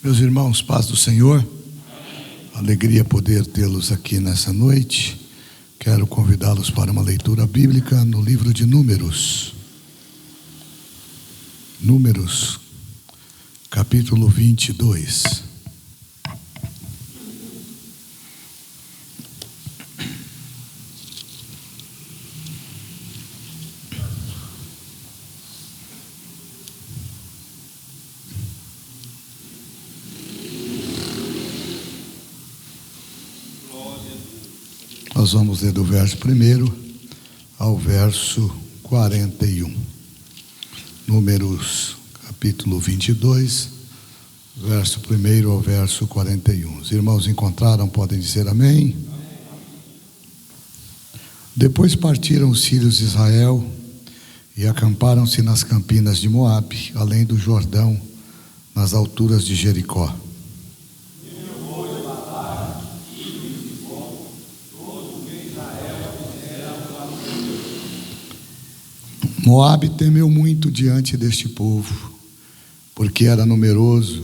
Meus irmãos, paz do Senhor, alegria poder tê-los aqui nessa noite. Quero convidá-los para uma leitura bíblica no livro de Números. Números, capítulo 22. Nós vamos ler do verso 1 ao verso 41. Números, capítulo 22, verso 1 ao verso 41. Os irmãos encontraram, podem dizer amém? Depois partiram os filhos de Israel e acamparam-se nas campinas de Moabe, além do Jordão, nas alturas de Jericó. Moabe temeu muito diante deste povo, porque era numeroso,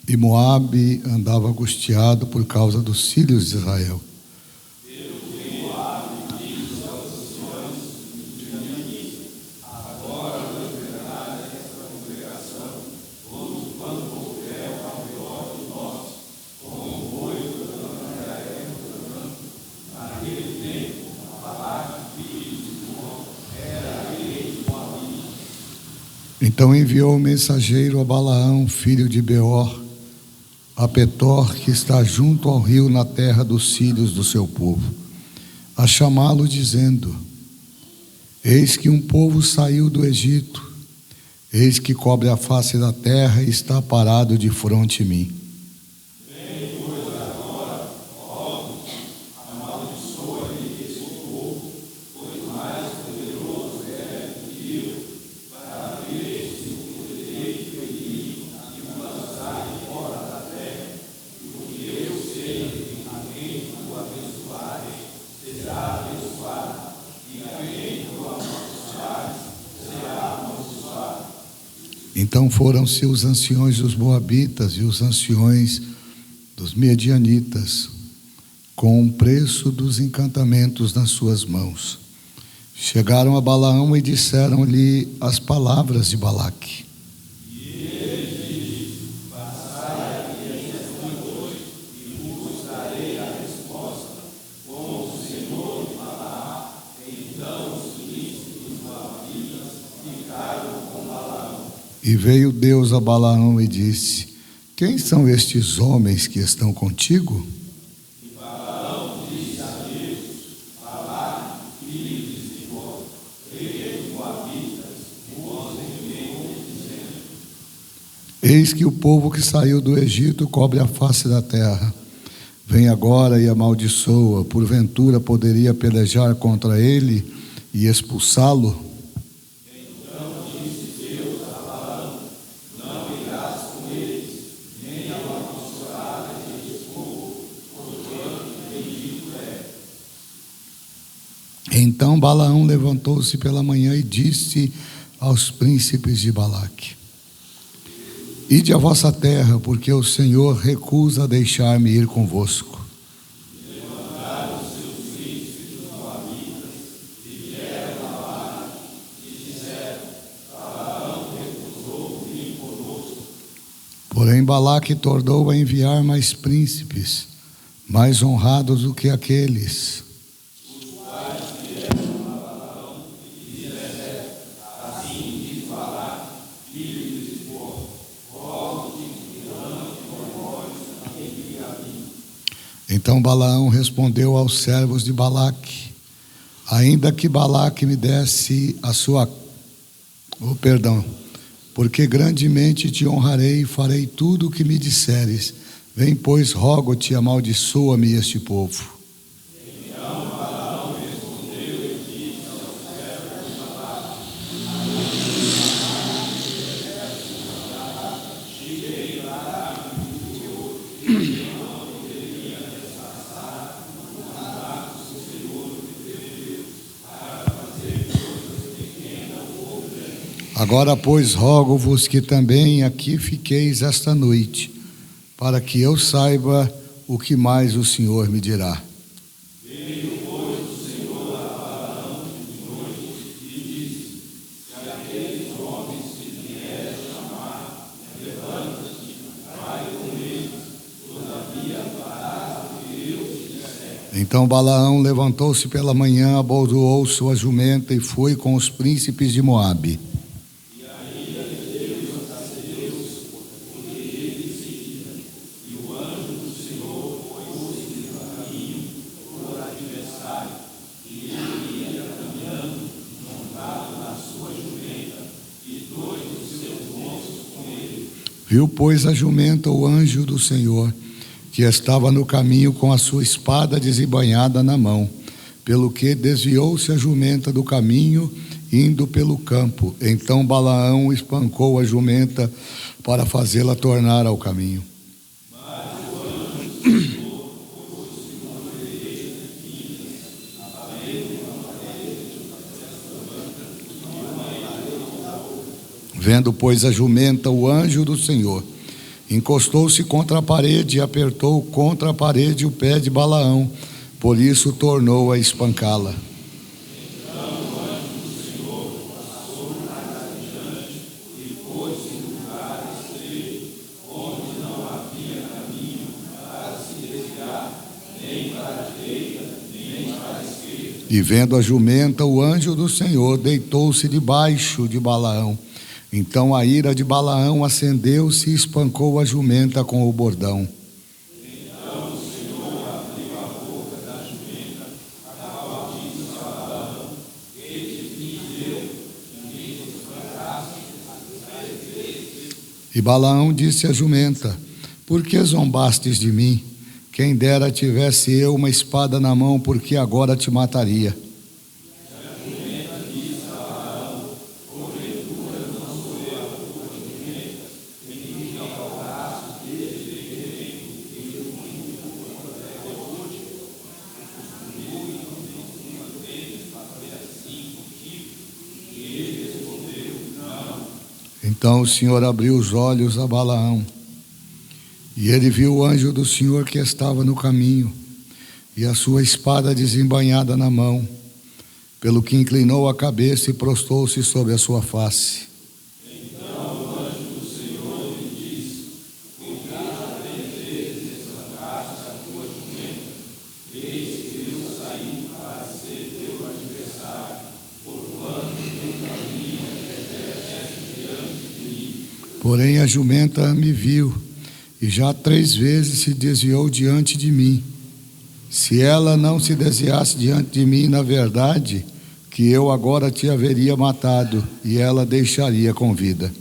e Moabe andava angustiado por causa dos filhos de Israel. Então enviou o mensageiro a Balaão, filho de Beor, a Petor, que está junto ao rio, na terra dos filhos do seu povo, a chamá-lo, dizendo: Eis que um povo saiu do Egito, eis que cobre a face da terra e está parado de fronte a mim. Então foram-se os anciões dos Moabitas e os anciões dos Medianitas, com o preço dos encantamentos nas suas mãos. Chegaram a Balaão e disseram-lhe as palavras de Balaque. E veio Deus a Balaão e disse: Quem são estes homens que estão contigo? E Balaão disse a Deus: Balaque, filho de Zippor, rei dos Moabitas, vos enviou, dizendo: Eis que o povo que saiu do Egito cobre a face da terra. Vem agora e amaldiçoa, porventura poderia pelejar contra ele e expulsá-lo? Então Balaão levantou-se pela manhã e disse aos príncipes de Balaque: Ide à vossa terra, porque o Senhor recusa deixar-me ir convosco. Levantaram os seus príncipes dos Moabitas e vieram a Balaque e disseram: Balaão recusou vir conosco. Porém Balaque tornou a enviar mais príncipes, mais honrados do que aqueles. Então Balaão respondeu aos servos de Balaque: Ainda que Balaque me desse a sua... porque grandemente te honrarei e farei tudo o que me disseres. Vem, pois, rogo-te, amaldiçoa-me este povo. Então Balaão respondeu e disse aos servos de Balaque: cheguei lá e não poderia disfarçar o mandato do Senhor de Deus para fazer coisas pequenas ou grandes. Agora, pois, rogo-vos que também aqui fiqueis esta noite, para que eu saiba o que mais o Senhor me dirá. Veio, pois, o Senhor a Balaão de noite e disse: se aqueles homens que vieram chamar, levanta-te, vai com eles, todavia farás o que eu te disser. Então Balaão levantou-se pela manhã, abordoou sua jumenta e foi com os príncipes de Moabe. Viu, pois, a jumenta o anjo do Senhor, que estava no caminho com a sua espada desembainhada na mão, pelo que desviou-se a jumenta do caminho, indo pelo campo. Então Balaão espancou a jumenta para fazê-la tornar ao caminho. Vendo, pois, a jumenta o anjo do Senhor, encostou-se contra a parede e apertou contra a parede o pé de Balaão, por isso tornou a espancá-la. Então o anjo do Senhor passou mais adiante e pôs-se em lugar estreito, onde não havia caminho para se desviar, nem para a direita, nem para a esquerda. E vendo a jumenta, o anjo do Senhor deitou-se debaixo de Balaão. Então a ira de Balaão acendeu-se e espancou a jumenta com o bordão. Então o Senhor abriu a boca da jumenta, a qual disse a Balaão: eis que fiz eu, que me espancaste 3 vezes. E Balaão disse à jumenta: por que zombastes de mim? Quem dera tivesse eu uma espada na mão, porque agora te mataria. Então o Senhor abriu os olhos a Balaão, e ele viu o anjo do Senhor que estava no caminho, e a sua espada desembainhada na mão, pelo que inclinou a cabeça e prostou-se sobre a sua face. Então o anjo do Senhor lhe disse: por que já 3 vezes espancaste a tua jumenta? Eis que eu saí para ser teu adversário, porquanto teu caminho é diante de mim. Porém a jumenta me viu, e já 3 vezes se desviou diante de mim. Se ela não se desviasse diante de mim, na verdade, que eu agora te haveria matado, e ela deixaria com vida.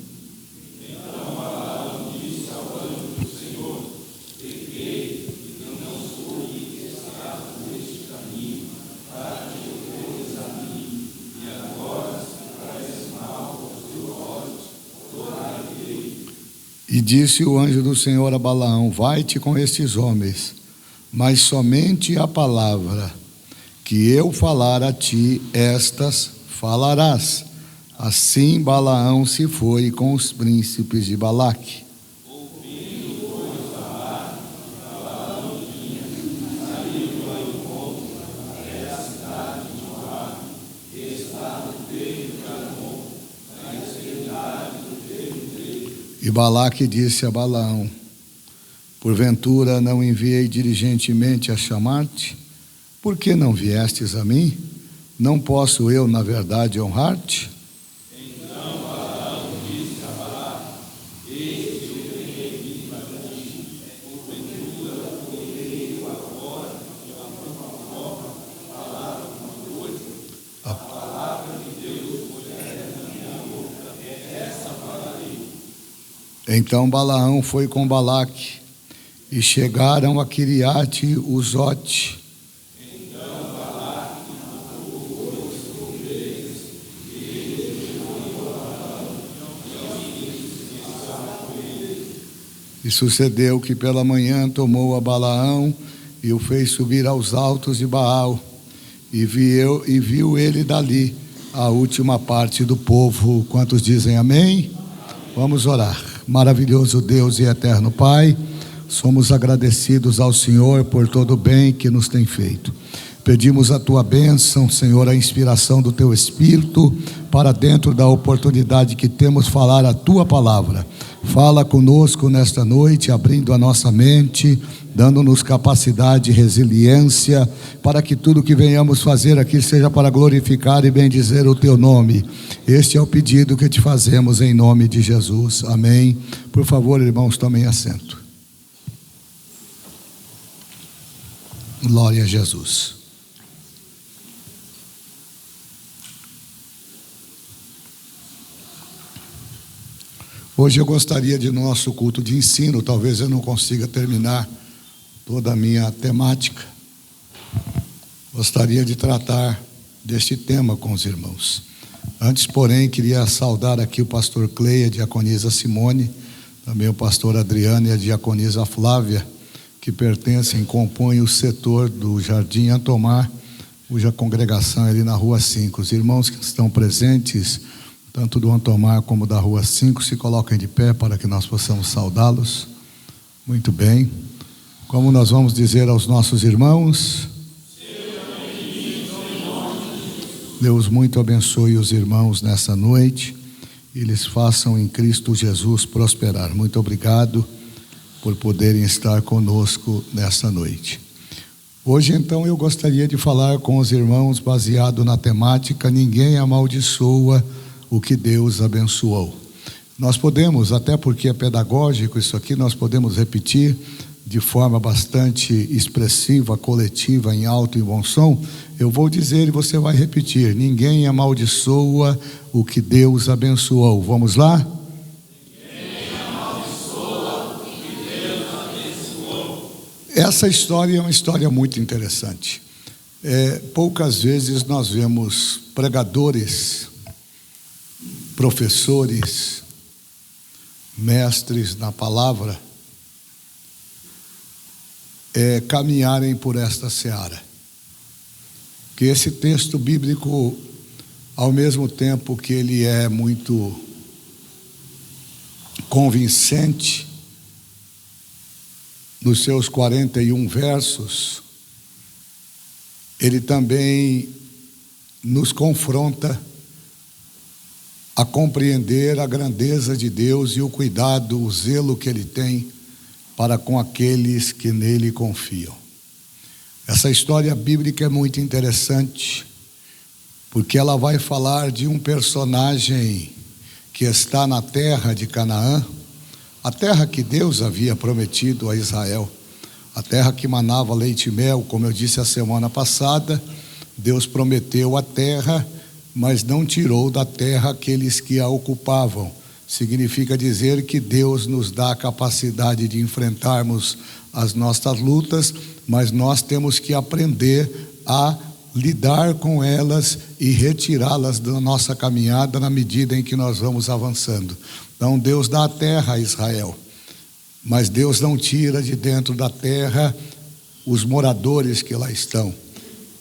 Então Balaão disse ao anjo do Senhor: pequei, e não sou que estás neste caminho, para te opores a mim, e agora se faz mal aos teus olhos, tornarei. E disse o anjo do Senhor a Balaão: vai-te com estes homens, mas somente a palavra que eu falar a ti, estas falarás. Assim Balaão se foi com os príncipes de Balaque. Ouvindo, pois, falar, Balaão vinha, saiu ao encontro até a cidade de Moabe, que está no peito de Arnon, na extremidade do termo. E Balaque disse a Balaão: porventura não enviei diligentemente a chamar-te? Por que não viestes a mim? Não posso eu, na verdade, honrar-te? Então Balaão disse a Balaque: eis que eu tenho vindo a ti, porventura poderei eu agora, de alguma forma, falar alguma coisa? A palavra de Deus puser na minha boca, essa falarei. Então Balaão foi com Balaque, e chegaram a Quiriate-Uzote. E sucedeu que pela manhã tomou a Balaão e o fez subir aos altos de Baal, e viu ele dali a última parte do povo. Quantos dizem amém? Vamos orar. Maravilhoso Deus e eterno Pai, Somos agradecidos ao Senhor por todo o bem que nos tem feito. Pedimos a tua bênção, Senhor, a inspiração do teu Espírito para dentro da oportunidade que temos falar a tua palavra. Fala conosco nesta noite, abrindo a nossa mente, dando-nos capacidade e resiliência para que tudo que venhamos fazer aqui seja para glorificar e bendizer o teu nome. Este é o pedido que te fazemos em nome de Jesus. Amém. Por favor, irmãos, tomem assento. Glória a Jesus. Hoje eu gostaria de nosso culto de ensino, talvez eu não consiga terminar toda a minha temática. Gostaria de tratar deste tema com os irmãos. Antes, porém, queria saudar aqui o pastor Cleia, a diaconisa Simone, também o pastor Adriano e a diaconisa Flávia, que pertencem, compõem o setor do Jardim Antomar, cuja congregação é ali na Rua 5. Os irmãos que estão presentes, tanto do Antomar como da Rua 5, se coloquem de pé para que nós possamos saudá-los. Muito bem. Como nós vamos dizer aos nossos irmãos? Deus muito abençoe os irmãos nessa noite e lhes façam em Cristo Jesus prosperar. Muito obrigado por poderem estar conosco nessa noite. Hoje, então, eu gostaria de falar com os irmãos baseado na temática Ninguém amaldiçoa o que Deus abençoou. Nós podemos, até porque é pedagógico isso aqui, nós podemos repetir de forma bastante expressiva, coletiva, em alto e bom som. Eu vou dizer e você vai repetir: ninguém amaldiçoa o que Deus abençoou. Vamos lá? Ninguém amaldiçoa o que Deus abençoou. Essa história é uma história muito interessante. Poucas vezes nós vemos pregadores, professores, mestres na palavra caminharem por esta seara. Que esse texto bíblico, ao mesmo tempo que ele é muito convincente, nos seus 41 versos, ele também nos confronta a compreender a grandeza de Deus e o cuidado, o zelo que Ele tem para com aqueles que nele confiam. Essa história bíblica é muito interessante, porque ela vai falar de um personagem que está na terra de Canaã, a terra que Deus havia prometido a Israel, a terra que manava leite e mel. Como eu disse a semana passada, Deus prometeu a terra, mas não tirou da terra aqueles que a ocupavam. Significa dizer que Deus nos dá a capacidade de enfrentarmos as nossas lutas, mas nós temos que aprender a lidar com elas e retirá-las da nossa caminhada na medida em que nós vamos avançando. Então Deus dá a terra a Israel, mas Deus não tira de dentro da terra os moradores que lá estão,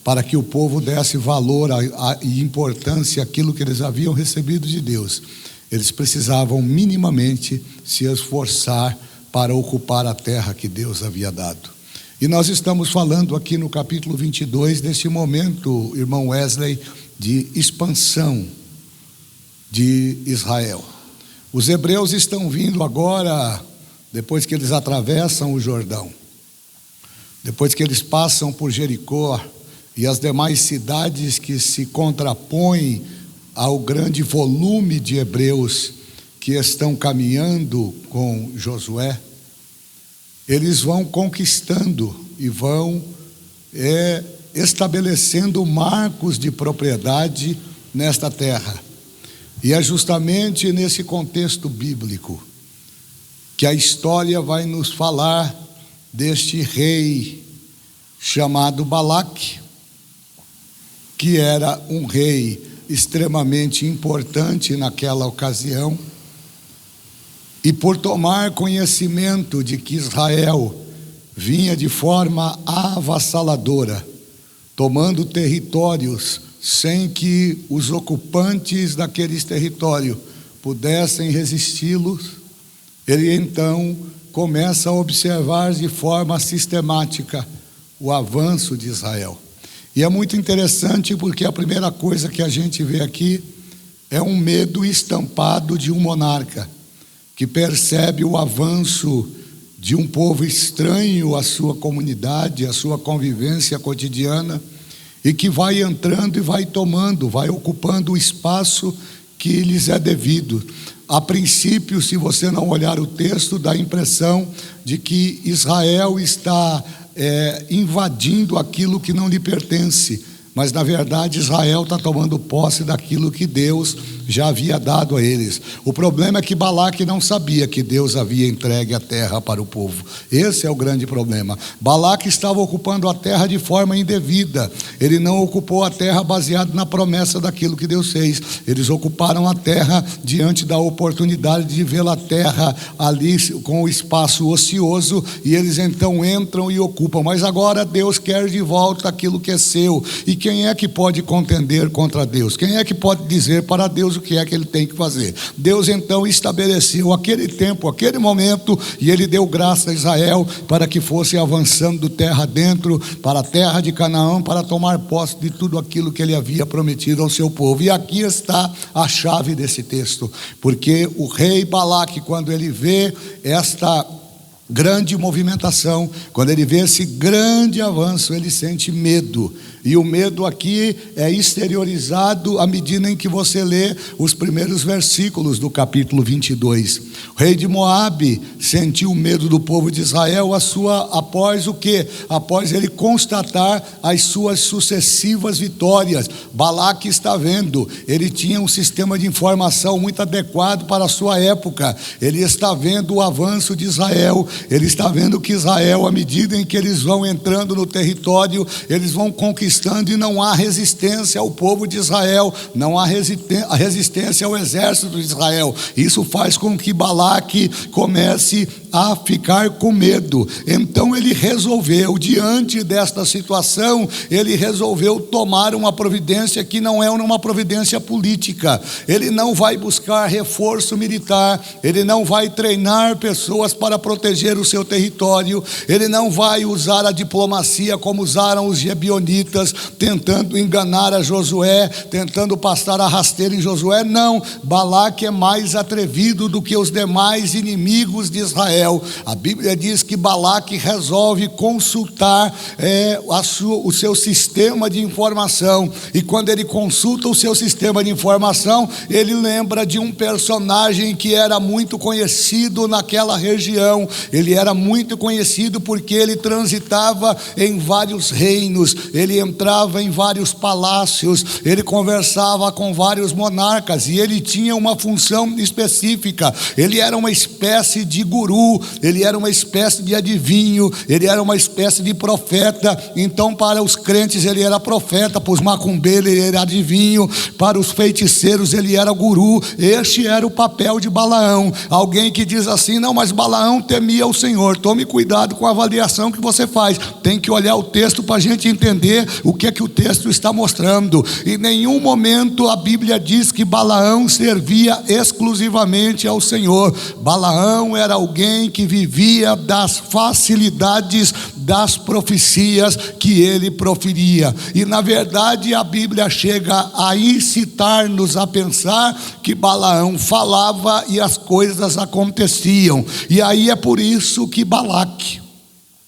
para que o povo desse valor e importância àquilo que eles haviam recebido de Deus. Eles precisavam minimamente se esforçar para ocupar a terra que Deus havia dado. E nós estamos falando aqui no capítulo 22 deste momento, irmão Wesley, de expansão de Israel. Os hebreus estão vindo agora, depois que eles atravessam o Jordão, depois que eles passam por Jericó e as demais cidades que se contrapõem ao grande volume de hebreus que estão caminhando com Josué, eles vão conquistando e vão estabelecendo marcos de propriedade nesta terra. E é justamente nesse contexto bíblico que a história vai nos falar deste rei chamado Balaque, que era um rei extremamente importante naquela ocasião, e por tomar conhecimento de que Israel vinha de forma avassaladora, tomando territórios sem que os ocupantes daqueles territórios pudessem resisti-los, ele então começa a observar de forma sistemática o avanço de Israel. E é muito interessante porque a primeira coisa que a gente vê aqui é um medo estampado de um monarca, que percebe o avanço de um povo estranho à sua comunidade, à sua convivência cotidiana, e que vai entrando e vai tomando, vai ocupando o espaço que lhes é devido. A princípio, se você não olhar o texto, dá a impressão de que Israel está invadindo aquilo que não lhe pertence, mas na verdade Israel está tomando posse daquilo que Deus já havia dado a eles. O problema é que Balaque não sabia que Deus havia entregue a terra para o povo. Esse é o grande problema. Balaque estava ocupando a terra de forma indevida. Ele não ocupou a terra baseado na promessa daquilo que Deus fez. Eles ocuparam a terra diante da oportunidade de ver a terra ali com o espaço ocioso, e eles então entram e ocupam. Mas agora Deus quer de volta aquilo que é seu. E quem é que pode contender contra Deus? Quem é que pode dizer para Deus o que é que ele tem que fazer? Deus então estabeleceu aquele tempo, aquele momento, e ele deu graça a Israel para que fosse avançando terra dentro, para a terra de Canaã, para tomar posse de tudo aquilo que ele havia prometido ao seu povo. E aqui está a chave desse texto, porque o rei Balaque, quando ele vê esta grande movimentação, quando ele vê esse grande avanço, ele sente medo. E o medo aqui é exteriorizado à medida em que você lê os primeiros versículos do capítulo 22. O rei de Moabe sentiu medo do povo de Israel após o quê? Após ele constatar as suas sucessivas vitórias. Balaque está vendo, ele tinha um sistema de informação muito adequado para a sua época. Ele está vendo o avanço de Israel, ele está vendo que Israel, à medida em que eles vão entrando no território, eles vão conquistando, e não há resistência ao povo de Israel, não há resistência ao exército de Israel. Isso faz com que Balaque comece a ficar com medo. Então ele resolveu, diante desta situação, ele resolveu tomar uma providência que não é uma providência política. Ele não vai buscar reforço militar, ele não vai treinar pessoas para proteger o seu território, ele não vai usar a diplomacia como usaram os gibeonitas, tentando enganar a Josué, tentando passar a rasteira em Josué. Não, Balaque é mais atrevido do que os demais inimigos de Israel. A Bíblia diz que Balaque resolve consultar o seu sistema de informação, e quando ele consulta o seu sistema de informação, ele lembra de um personagem que era muito conhecido naquela região. Ele era muito conhecido porque ele transitava em vários reinos, ele entrava em vários palácios, ele conversava com vários monarcas, e ele tinha uma função específica. Ele era uma espécie de guru, ele era uma espécie de adivinho, ele era uma espécie de profeta. Então, para os crentes ele era profeta, para os macumbeiros ele era adivinho, para os feiticeiros ele era guru. Este era o papel de Balaão. Alguém que diz assim: não, mas Balaão temia o Senhor. Tome cuidado com a avaliação que você faz. Tem que olhar o texto para a gente entender o que é que o texto está mostrando. Em nenhum momento a Bíblia diz que Balaão servia exclusivamente ao Senhor. Balaão era alguém que vivia das facilidades das profecias que ele proferia. E na verdade a Bíblia chega a incitar-nos a pensar que Balaão falava e as coisas aconteciam. E aí é por isso que Balaque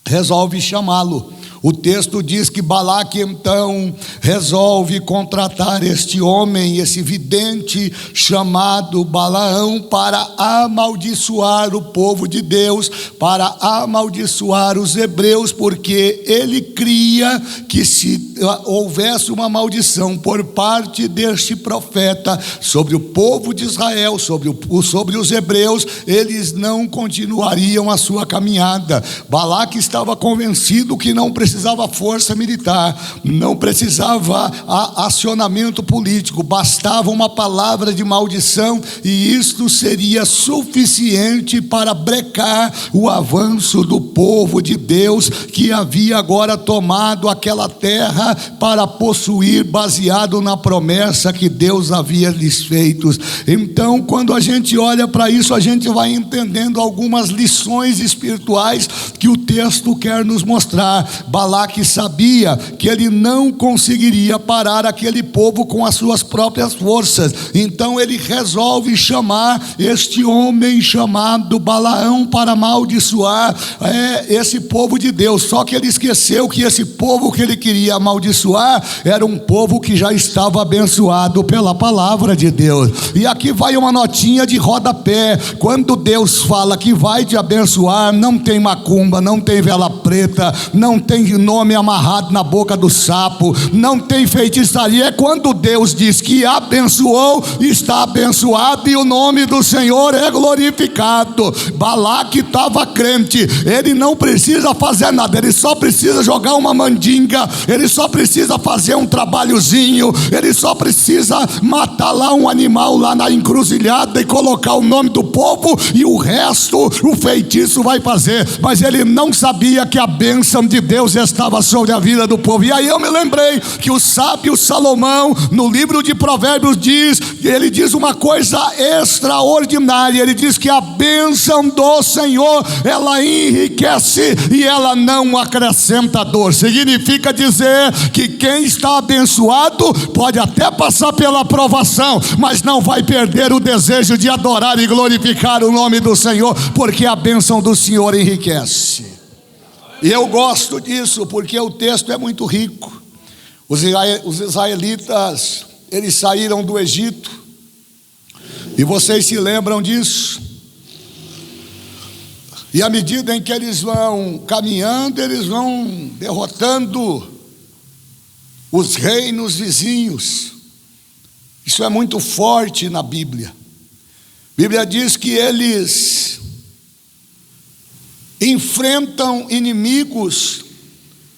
resolve chamá-lo. O texto diz que Balaque então resolve contratar este homem, esse vidente chamado Balaão, para amaldiçoar o povo de Deus, para amaldiçoar os hebreus, porque ele cria que se houvesse uma maldição por parte deste profeta sobre o povo de Israel, sobre os hebreus, eles não continuariam a sua caminhada. Balaque estava convencido que não precisava precisava força militar, não precisava acionamento político, bastava uma palavra de maldição e isto seria suficiente para brecar o avanço do povo de Deus, que havia agora tomado aquela terra para possuir, baseado na promessa que Deus havia lhes feito. Então, quando a gente olha para isso, a gente vai entendendo algumas lições espirituais que o texto quer nos mostrar. Balaque sabia que ele não conseguiria parar aquele povo com as suas próprias forças, então ele resolve chamar este homem chamado Balaão para amaldiçoar esse povo de Deus. Só que ele esqueceu que esse povo que ele queria amaldiçoar era um povo que já estava abençoado pela palavra de Deus. E aqui vai uma notinha de rodapé: quando Deus fala que vai te abençoar, não tem macumba, não tem vela preta, não tem nome amarrado na boca do sapo, não tem feitiçaria. É quando Deus diz que abençoou, está abençoado e o nome do Senhor é glorificado. Balaque estava crente, ele não precisa fazer nada, ele só precisa jogar uma mandinga, ele só precisa fazer um trabalhozinho, ele só precisa matar lá um animal lá na encruzilhada e colocar o nome do povo, e o resto o feitiço vai fazer. Mas ele não sabia que a bênção de Deus estava sobre a vida do povo. E aí eu me lembrei que o sábio Salomão, no livro de Provérbios, ele diz uma coisa extraordinária. Ele diz que a bênção do Senhor, ela enriquece e ela não acrescenta dor. Significa dizer que quem está abençoado pode até passar pela provação, mas não vai perder o desejo de adorar e glorificar o nome do Senhor, porque a bênção do Senhor enriquece. E eu gosto disso porque o texto é muito rico. Os israelitas, eles saíram do Egito, e vocês se lembram disso. E à medida em que eles vão caminhando, eles vão derrotando os reinos vizinhos. Isso é muito forte na Bíblia. A Bíblia diz que eles enfrentam inimigos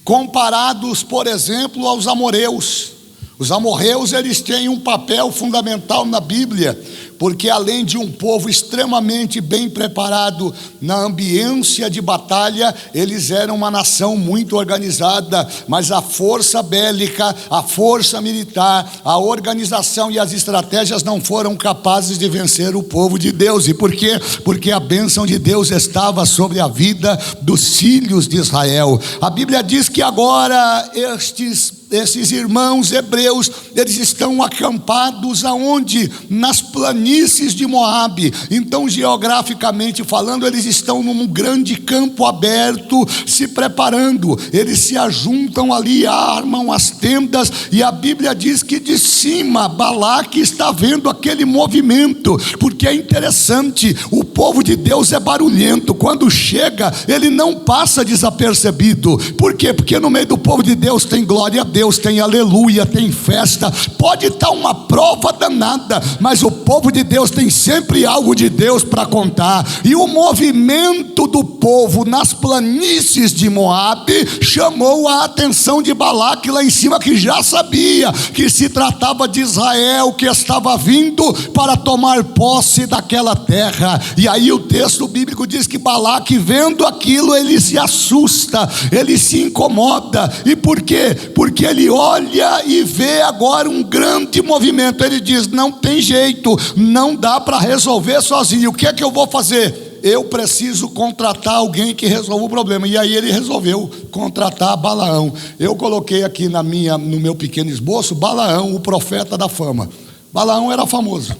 comparados, por exemplo, aos amorreus. Os amorreus, eles têm um papel fundamental na Bíblia, porque além de um povo extremamente bem preparado na ambiência de batalha, eles eram uma nação muito organizada, mas a força bélica, a força militar, a organização e as estratégias não foram capazes de vencer o povo de Deus. E por quê? Porque a bênção de Deus estava sobre a vida dos filhos de Israel. A Bíblia diz que agora esses irmãos hebreus, eles estão acampados aonde? Nas planícies de Moabe. Então, geograficamente falando, eles estão num grande campo aberto, se preparando. Eles se ajuntam ali, armam as tendas, e a Bíblia diz que de cima Balaque está vendo aquele movimento, porque é interessante, o povo de Deus é barulhento. Quando chega, ele não passa desapercebido. Por quê? Porque no meio do povo de Deus tem glória a Deus, tem aleluia, tem festa. Pode estar uma prova danada, mas o povo de Deus tem sempre algo de Deus para contar. E o movimento do povo nas planícies de Moabe chamou a atenção de Balaque lá em cima, que já sabia que se tratava de Israel, que estava vindo para tomar posse daquela terra. E aí o texto bíblico diz que Balaque, vendo aquilo, ele se assusta, ele se incomoda. E por quê? Porque ele olha e vê agora um grande movimento. Ele diz: não tem jeito, não dá para resolver sozinho. O que é que eu vou fazer? Eu preciso contratar alguém que resolva o problema. E aí ele resolveu contratar Balaão. Eu coloquei aqui no meu pequeno esboço, Balaão, o profeta da fama. Balaão era famoso.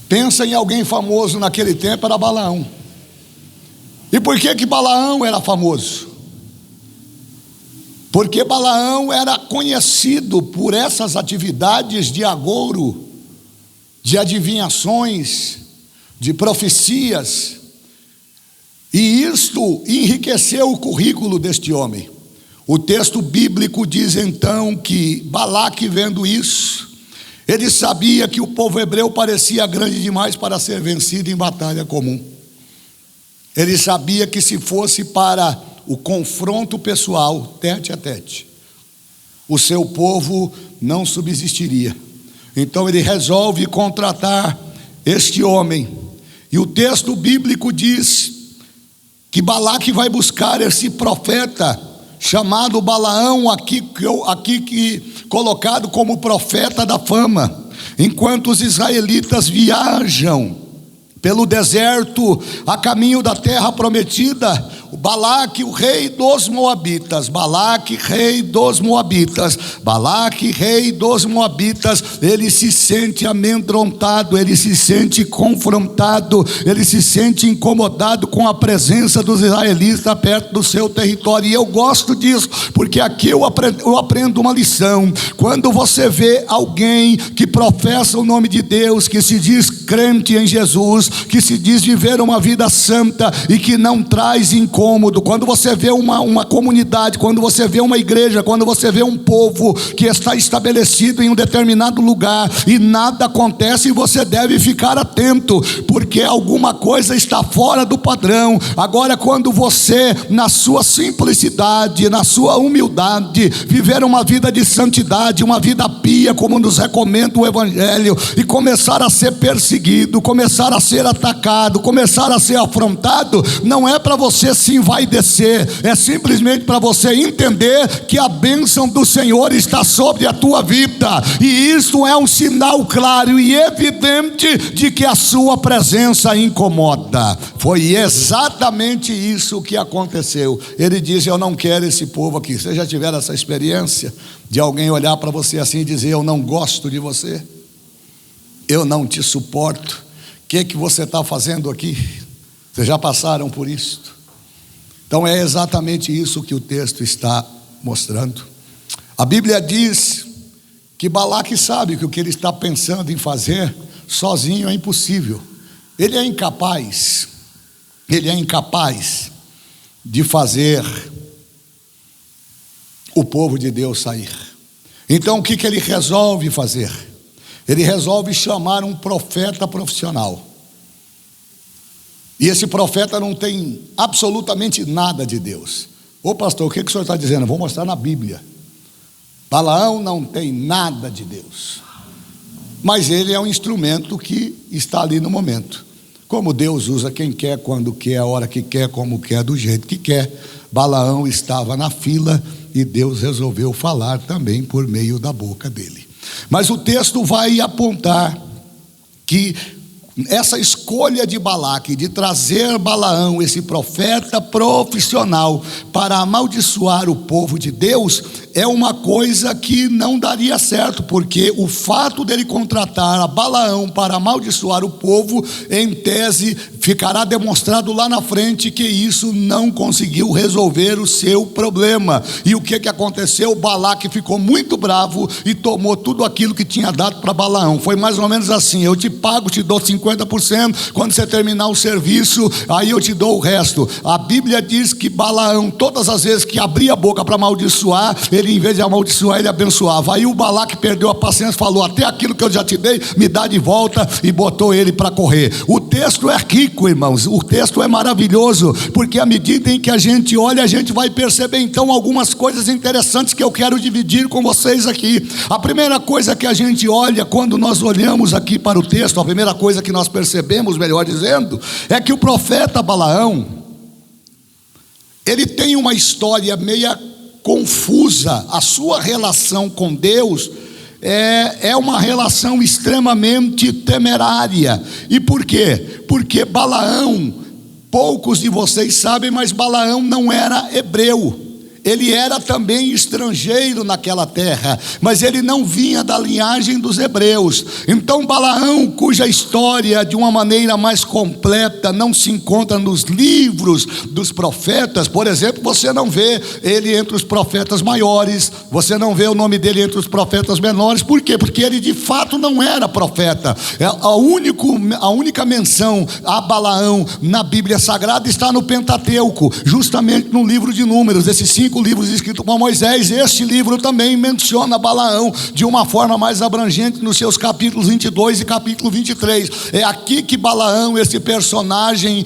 Pensa em alguém famoso naquele tempo, era Balaão. E por que Balaão era famoso? Porque Balaão era conhecido por essas atividades de agouro, de adivinhações, de profecias, e isto enriqueceu o currículo deste homem. O texto bíblico diz então que Balaque, vendo isso, ele sabia que o povo hebreu parecia grande demais para ser vencido em batalha comum. Ele sabia que se fosse para o confronto pessoal, tete a tete, o seu povo não subsistiria. Então ele resolve contratar este homem, e o texto bíblico diz que Balaque vai buscar esse profeta chamado Balaão, aqui colocado como profeta da fama. Enquanto os israelitas viajam pelo deserto a caminho da terra prometida, Balaque, o rei dos Moabitas, Balaque, rei dos Moabitas, Balaque, rei dos Moabitas, ele se sente amedrontado, ele se sente confrontado, ele se sente incomodado com a presença dos israelitas perto do seu território. E eu gosto disso, porque aqui eu aprendo uma lição. Quando você vê alguém que professa o nome de Deus, que se diz crente em Jesus, que se diz viver uma vida santa e que não traz incômodo, quando você vê uma comunidade, quando você vê uma igreja, quando você vê um povo que está estabelecido em um determinado lugar e nada acontece, você deve ficar atento, porque alguma coisa está fora do padrão. Agora, quando você, na sua simplicidade, na sua humildade, viver uma vida de santidade, uma vida pia, como nos recomenda o Evangelho, e começar a ser perseguido, começar a ser atacado, começar a ser afrontado, não é para você se envaidecer, é simplesmente para você entender que a bênção do Senhor está sobre a tua vida, e isso é um sinal claro e evidente de que a sua presença incomoda. Foi exatamente isso que aconteceu. Ele diz: eu não quero esse povo aqui. Você já tiveram essa experiência de alguém olhar para você assim e dizer: eu não gosto de você, eu não te suporto, o que você está fazendo aqui? Vocês já passaram por isso? Então é exatamente isso que o texto está mostrando. A Bíblia diz que Balaque sabe que o que ele está pensando em fazer sozinho é impossível. Ele é incapaz de fazer o povo de Deus sair. Então o que ele resolve fazer? Ele resolve chamar um profeta profissional. E esse profeta não tem absolutamente nada de Deus. Ô pastor, o que o senhor está dizendo? Eu vou mostrar na Bíblia. Balaão não tem nada de Deus, mas ele é um instrumento que está ali no momento. Como Deus usa quem quer, quando quer, a hora que quer, como quer, do jeito que quer, Balaão estava na fila e Deus resolveu falar também por meio da boca dele. Mas o texto vai apontar que essa escolha de Balaque, de trazer Balaão, esse profeta profissional, para amaldiçoar o povo de Deus, é uma coisa que não daria certo, porque o fato dele contratar a Balaão para amaldiçoar o povo, em tese, ficará demonstrado lá na frente que isso não conseguiu resolver o seu problema. E o que aconteceu? Balaque ficou muito bravo e tomou tudo aquilo que tinha dado para Balaão. Foi mais ou menos assim: eu te pago, te dou 50%, quando você terminar o serviço, aí eu te dou o resto. A Bíblia diz que Balaão, todas as vezes que abria a boca para amaldiçoar, ele, em vez de amaldiçoar, ele abençoava. Aí o Balaque perdeu a paciência, falou: até aquilo que eu já te dei, me dá de volta, e botou ele para correr. O texto é rico, irmãos, o texto é maravilhoso, porque à medida em que a gente olha, a gente vai perceber então algumas coisas interessantes que eu quero dividir com vocês aqui. A primeira coisa que a gente olha quando nós olhamos aqui para o texto, a primeira coisa que nós percebemos, melhor dizendo, é que o profeta Balaão, ele tem uma história meia confusa. A sua relação com Deus é uma relação extremamente temerária. E por quê? Porque Balaão, poucos de vocês sabem, mas Balaão não era hebreu. Ele era também estrangeiro naquela terra, mas ele não vinha da linhagem dos hebreus. Então Balaão, cuja história de uma maneira mais completa não se encontra nos livros dos profetas, por exemplo, você não vê ele entre os profetas maiores, você não vê o nome dele entre os profetas menores. Por quê? Porque ele de fato não era profeta. A única menção a Balaão na Bíblia Sagrada está no Pentateuco, justamente no livro de Números. Esses 5 5 livros escritos por Moisés, este livro também menciona Balaão de uma forma mais abrangente nos seus capítulos 22 e capítulo 23. É aqui que Balaão, esse personagem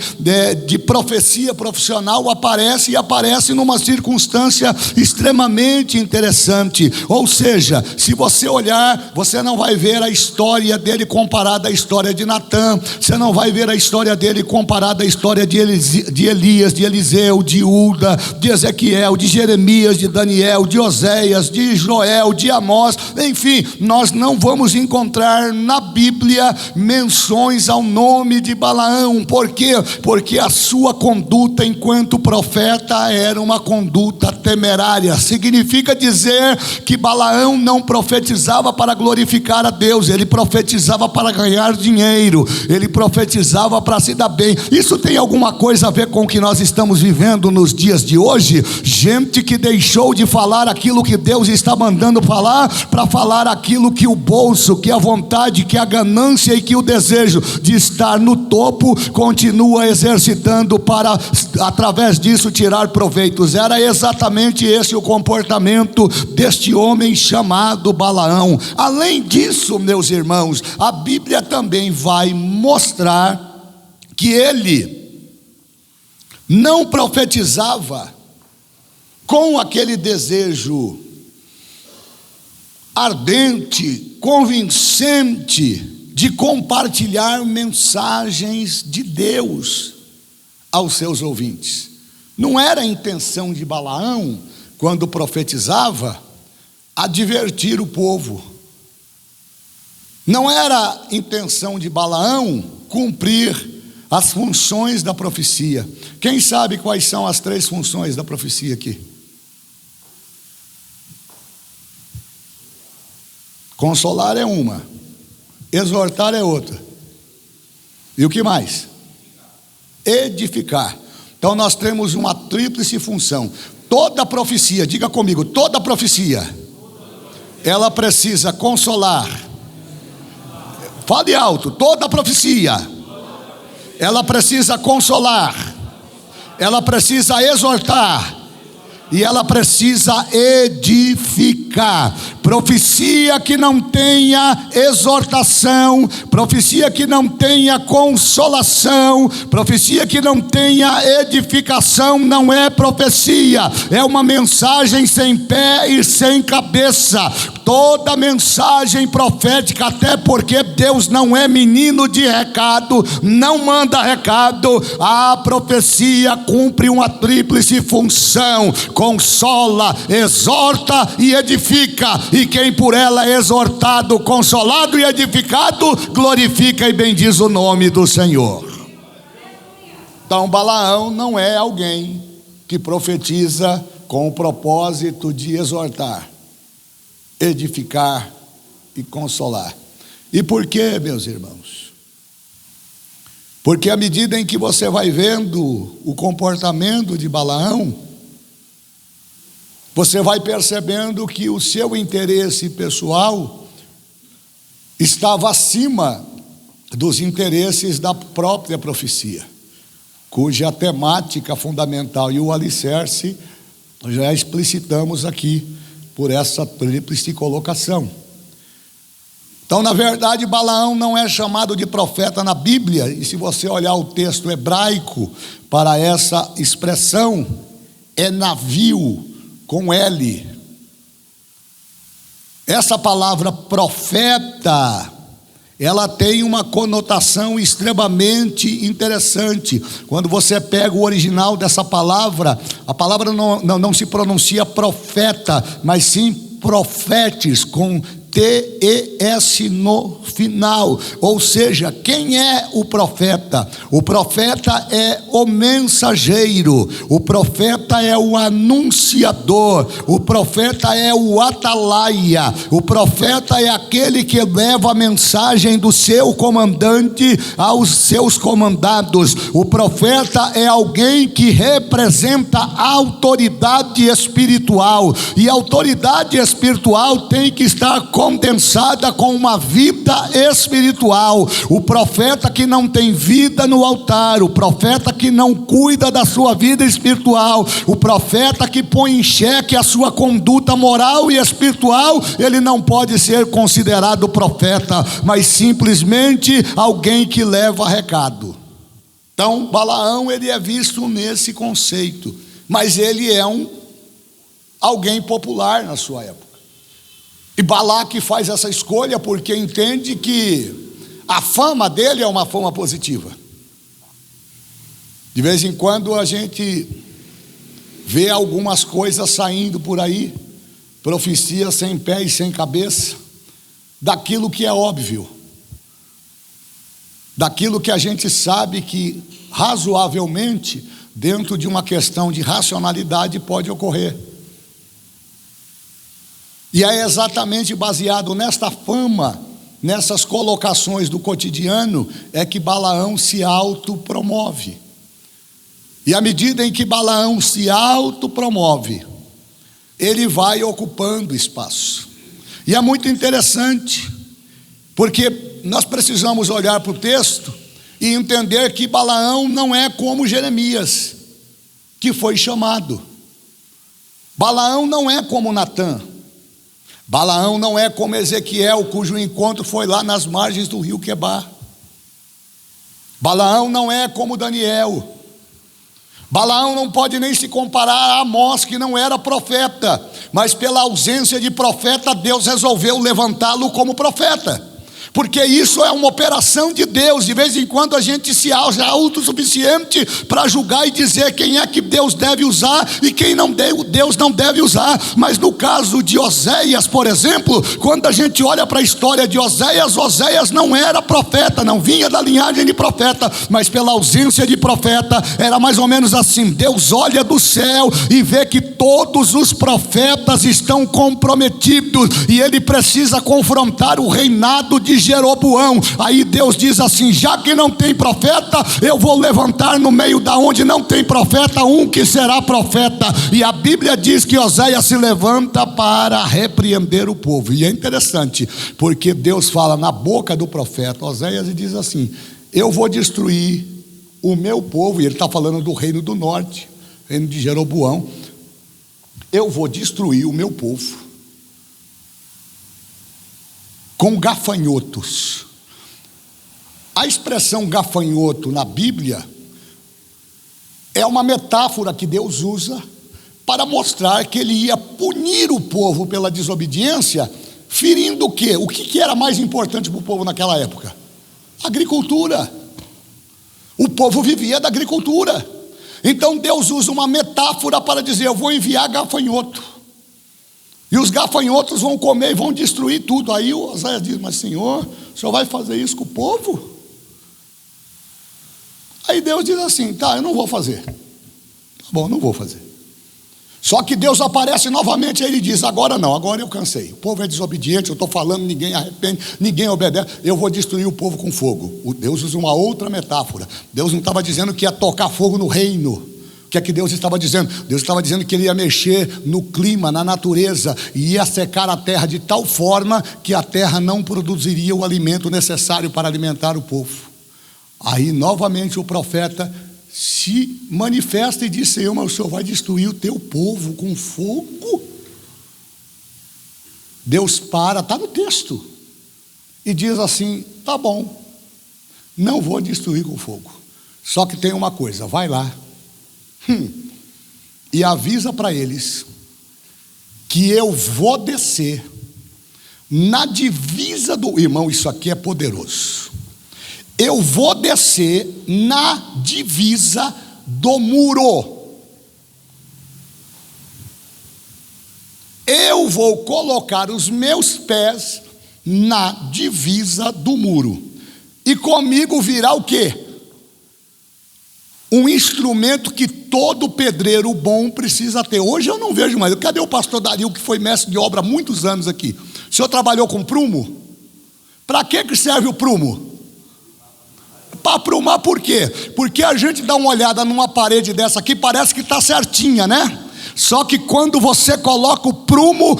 de profecia profissional, aparece, e aparece numa circunstância extremamente interessante. Ou seja, se você olhar, você não vai ver a história dele comparada à história de Natã, você não vai ver a história dele comparada à história de Elias, de Eliseu, de Uda, de Ezequiel, de Jeremias, de Daniel, de Oséias, de Joel, de Amós. Enfim, nós não vamos encontrar na Bíblia menções ao nome de Balaão. Por quê? Porque a sua conduta enquanto profeta era uma conduta temerária. Significa dizer que Balaão não profetizava para glorificar a Deus, ele profetizava para ganhar dinheiro, ele profetizava para se dar bem. Isso tem alguma coisa a ver com o que nós estamos vivendo nos dias de hoje? Gente que deixou de falar aquilo que Deus está mandando falar, para falar aquilo que o bolso, que a vontade, que a ganância e que o desejo de estar no topo continua exercitando para, através disso, tirar proveitos. Era exatamente esse o comportamento deste homem chamado Balaão. Além disso, meus irmãos, a Bíblia também vai mostrar que ele não profetizava com aquele desejo ardente, convincente de compartilhar mensagens de Deus aos seus ouvintes. Não era a intenção de Balaão, quando profetizava, advertir o povo. Não era a intenção de Balaão cumprir as funções da profecia. Quem sabe quais são as 3 funções da profecia aqui? Consolar é uma, exortar é outra. E o que mais? Edificar. Então nós temos uma tríplice função. Toda profecia, diga comigo, toda profecia, ela precisa consolar. Fale alto, toda profecia, ela precisa consolar, ela precisa exortar e ela precisa edificar. Profecia que não tenha exortação, profecia que não tenha consolação, profecia que não tenha edificação, não é profecia, é uma mensagem sem pé e sem cabeça. Toda mensagem profética, até porque Deus não é menino de recado, não manda recado. A profecia cumpre uma tríplice função: consola, exorta e edifica. E quem por ela é exortado, consolado e edificado, glorifica e bendiz o nome do Senhor. Então Balaão não é alguém que profetiza com o propósito de exortar, edificar e consolar. E por quê, meus irmãos? Porque à medida em que você vai vendo o comportamento de Balaão, você vai percebendo que o seu interesse pessoal estava acima dos interesses da própria profecia, cuja temática fundamental e o alicerce já explicitamos aqui por essa tríplice colocação. Então, na verdade, Balaão não é chamado de profeta na Bíblia, e se você olhar o texto hebraico para essa expressão, é navio com L. Essa palavra profeta, ela tem uma conotação extremamente interessante. Quando você pega o original dessa palavra, a palavra não se pronuncia profeta, mas sim profetes, com T-E-S no final. Ou seja, quem é o profeta? O profeta é o mensageiro, o profeta é o anunciador, o profeta é o atalaia, o profeta é aquele que leva a mensagem do seu comandante aos seus comandados. O profeta é alguém que representa a autoridade espiritual, e a autoridade espiritual tem que estar condensada com uma vida espiritual. O profeta que não tem vida no altar, o profeta que não cuida da sua vida espiritual, o profeta que põe em xeque a sua conduta moral e espiritual, ele não pode ser considerado profeta, mas simplesmente alguém que leva recado. Então Balaão, ele é visto nesse conceito, mas ele é alguém popular na sua época. E Balaque faz essa escolha porque entende que a fama dele é uma fama positiva. De vez em quando a gente vê algumas coisas saindo por aí, profecias sem pé e sem cabeça, daquilo que é óbvio, daquilo que a gente sabe que razoavelmente, dentro de uma questão de racionalidade, pode ocorrer. E é exatamente baseado nesta fama, nessas colocações do cotidiano, é que Balaão se autopromove. E à medida em que Balaão se autopromove, ele vai ocupando espaço. E é muito interessante, porque nós precisamos olhar para o texto e entender que Balaão não é como Jeremias, que foi chamado. Balaão não é como Natã. Balaão não é como Ezequiel, cujo encontro foi lá nas margens do rio Quebar. Balaão não é como Daniel. Balaão não pode nem se comparar a Amós, que não era profeta, mas pela ausência de profeta, Deus resolveu levantá-lo como profeta. Porque isso é uma operação de Deus. De vez em quando a gente se acha autossuficiente para julgar e dizer quem é que Deus deve usar e quem não Deus não deve usar. Mas no caso de Oséias, por exemplo, quando a gente olha para a história de Oséias, Oséias não era profeta, não vinha da linhagem de profeta, mas pela ausência de profeta, era mais ou menos assim: Deus olha do céu e vê que todos os profetas estão comprometidos e ele precisa confrontar o reinado de Jeroboão. Aí Deus diz assim: já que não tem profeta, eu vou levantar no meio da onde não tem profeta um que será profeta. E a Bíblia diz que Oséias se levanta para repreender o povo. E é interessante, porque Deus fala na boca do profeta Oséias e diz assim: eu vou destruir o meu povo. E ele está falando do reino do norte, reino de Jeroboão. Eu vou destruir o meu povo com gafanhotos. A expressão gafanhoto na Bíblia é uma metáfora que Deus usa para mostrar que ele ia punir o povo pela desobediência, ferindo o quê? O que era mais importante para o povo naquela época? Agricultura. O povo vivia da agricultura. Então Deus usa uma metáfora para dizer: eu vou enviar gafanhoto. E os gafanhotos vão comer e vão destruir tudo. Aí o Oséias diz: mas Senhor, o Senhor vai fazer isso com o povo? Aí Deus diz assim: tá, eu não vou fazer. Tá bom, não vou fazer. Só que Deus aparece novamente e ele diz: agora não, agora eu cansei. O povo é desobediente, eu estou falando, ninguém arrepende, ninguém obedece, eu vou destruir o povo com fogo. Deus usa uma outra metáfora. Deus não estava dizendo que ia tocar fogo no reino. O que é que Deus estava dizendo? Deus estava dizendo que ele ia mexer no clima, na natureza, e ia secar a terra de tal forma que a terra não produziria o alimento necessário para alimentar o povo. Aí novamente o profeta se manifesta e diz: Senhor, mas o Senhor vai destruir o teu povo com fogo? Deus para, está no texto, e diz assim: tá bom, não vou destruir com fogo. Só que tem uma coisa, vai lá e avisa para eles que eu vou descer na divisa do... Irmão, isso aqui é poderoso. Eu vou descer na divisa do muro. Eu vou colocar os meus pés na divisa do muro. E comigo virá o quê? Um instrumento que todo pedreiro bom precisa ter. Hoje eu não vejo mais. Cadê o pastor Dario, que foi mestre de obra há muitos anos aqui? O senhor trabalhou com prumo? Para que serve o prumo? Para aprumar por quê? Porque a gente dá uma olhada numa parede dessa aqui, parece que está certinha, né? Só que quando você coloca o prumo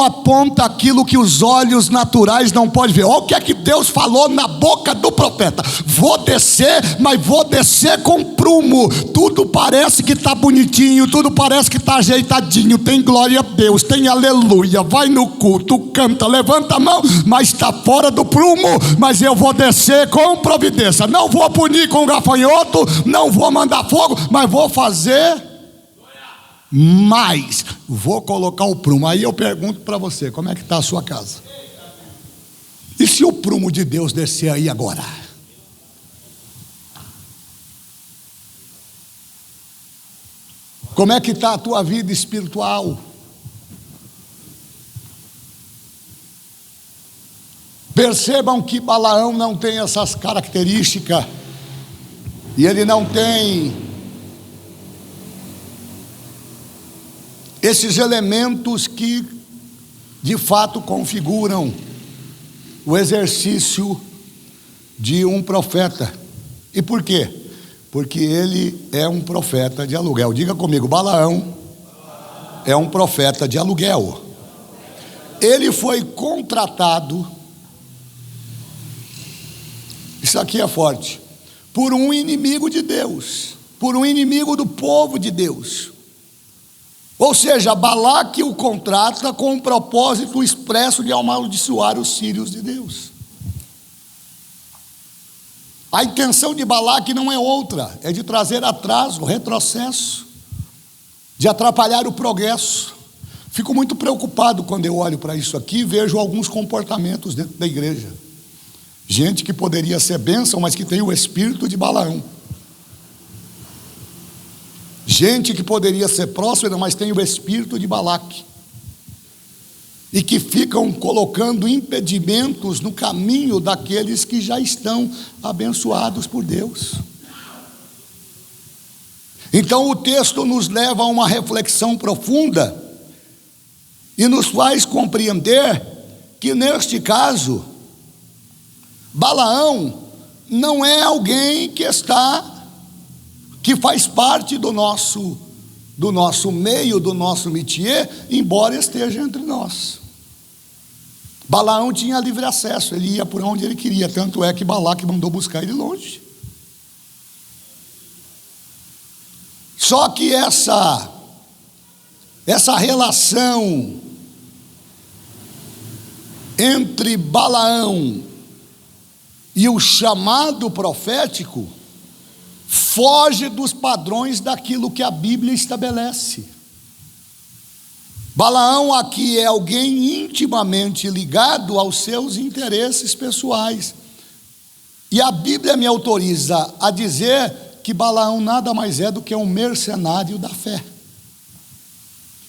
aponta aquilo que os olhos naturais não podem ver. Olha o que é que Deus falou na boca do profeta: vou descer, mas vou descer com prumo. Tudo parece que está bonitinho, tudo parece que está ajeitadinho, tem glória a Deus, tem aleluia, vai no culto, canta, levanta a mão, mas está fora do prumo. Mas eu vou descer com providência, não vou punir com gafanhoto, não vou mandar fogo, mas vou fazer mais, vou colocar o prumo. Aí eu pergunto para você: como é que está a sua casa? E se o prumo de Deus descer aí agora? Como é que está a tua vida espiritual? Percebam que Balaão não tem essas características, e ele não tem esses elementos que de fato configuram o exercício de um profeta. E por quê? Porque ele é um profeta de aluguel. Diga comigo: Balaão é um profeta de aluguel. Ele foi contratado, isso aqui é forte, por um inimigo de Deus, por um inimigo do povo de Deus. Ou seja, Balaque o contrata com um propósito expresso de amaldiçoar os filhos de Deus. A intenção de Balaque não é outra, é de trazer atraso, retrocesso, de atrapalhar o progresso. Fico muito preocupado quando eu olho para isso aqui e vejo alguns comportamentos dentro da igreja. Gente que poderia ser bênção, mas que tem o espírito de Balaão. Gente que poderia ser próspera, mas tem o espírito de Balaque. E que ficam colocando impedimentos no caminho daqueles que já estão abençoados por Deus. Então o texto nos leva a uma reflexão profunda e nos faz compreender que neste caso Balaão não é alguém que faz parte do nosso meio, do nosso métier, embora esteja entre nós. Balaão tinha livre acesso, ele ia por onde ele queria, tanto é que Balaque mandou buscar ele longe. Só que essa relação entre Balaão e o chamado profético foge dos padrões daquilo que a Bíblia estabelece. Balaão aqui é alguém intimamente ligado aos seus interesses pessoais. E a Bíblia me autoriza a dizer que Balaão nada mais é do que um mercenário da fé.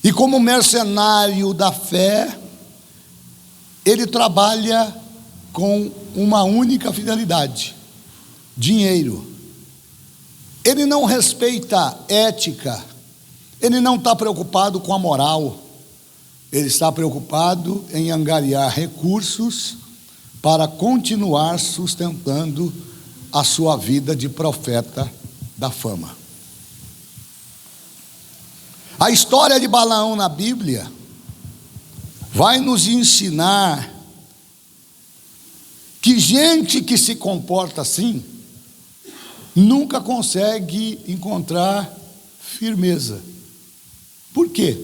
E como mercenário da fé, ele trabalha com uma única fidelidade: dinheiro. Ele não respeita ética, ele não está preocupado com a moral, ele está preocupado em angariar recursos para continuar sustentando a sua vida de profeta da fama. A história de Balaão na Bíblia vai nos ensinar que gente que se comporta assim nunca consegue encontrar firmeza. Por quê?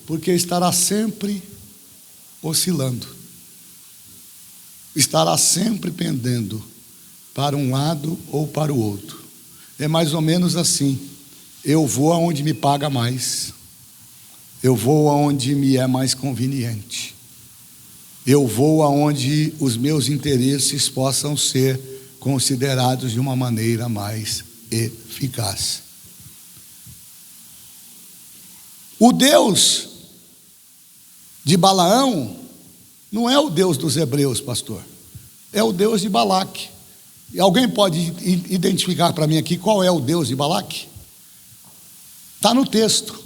Porque estará sempre oscilando, estará sempre pendendo para um lado ou para o outro. É mais ou menos assim: eu vou aonde me paga mais, eu vou aonde me é mais conveniente, eu vou aonde os meus interesses possam ser considerados de uma maneira mais eficaz. O Deus de Balaão não é o Deus dos hebreus, pastor, é o Deus de Balaque. E alguém pode identificar para mim aqui qual é o Deus de Balaque? Está no texto.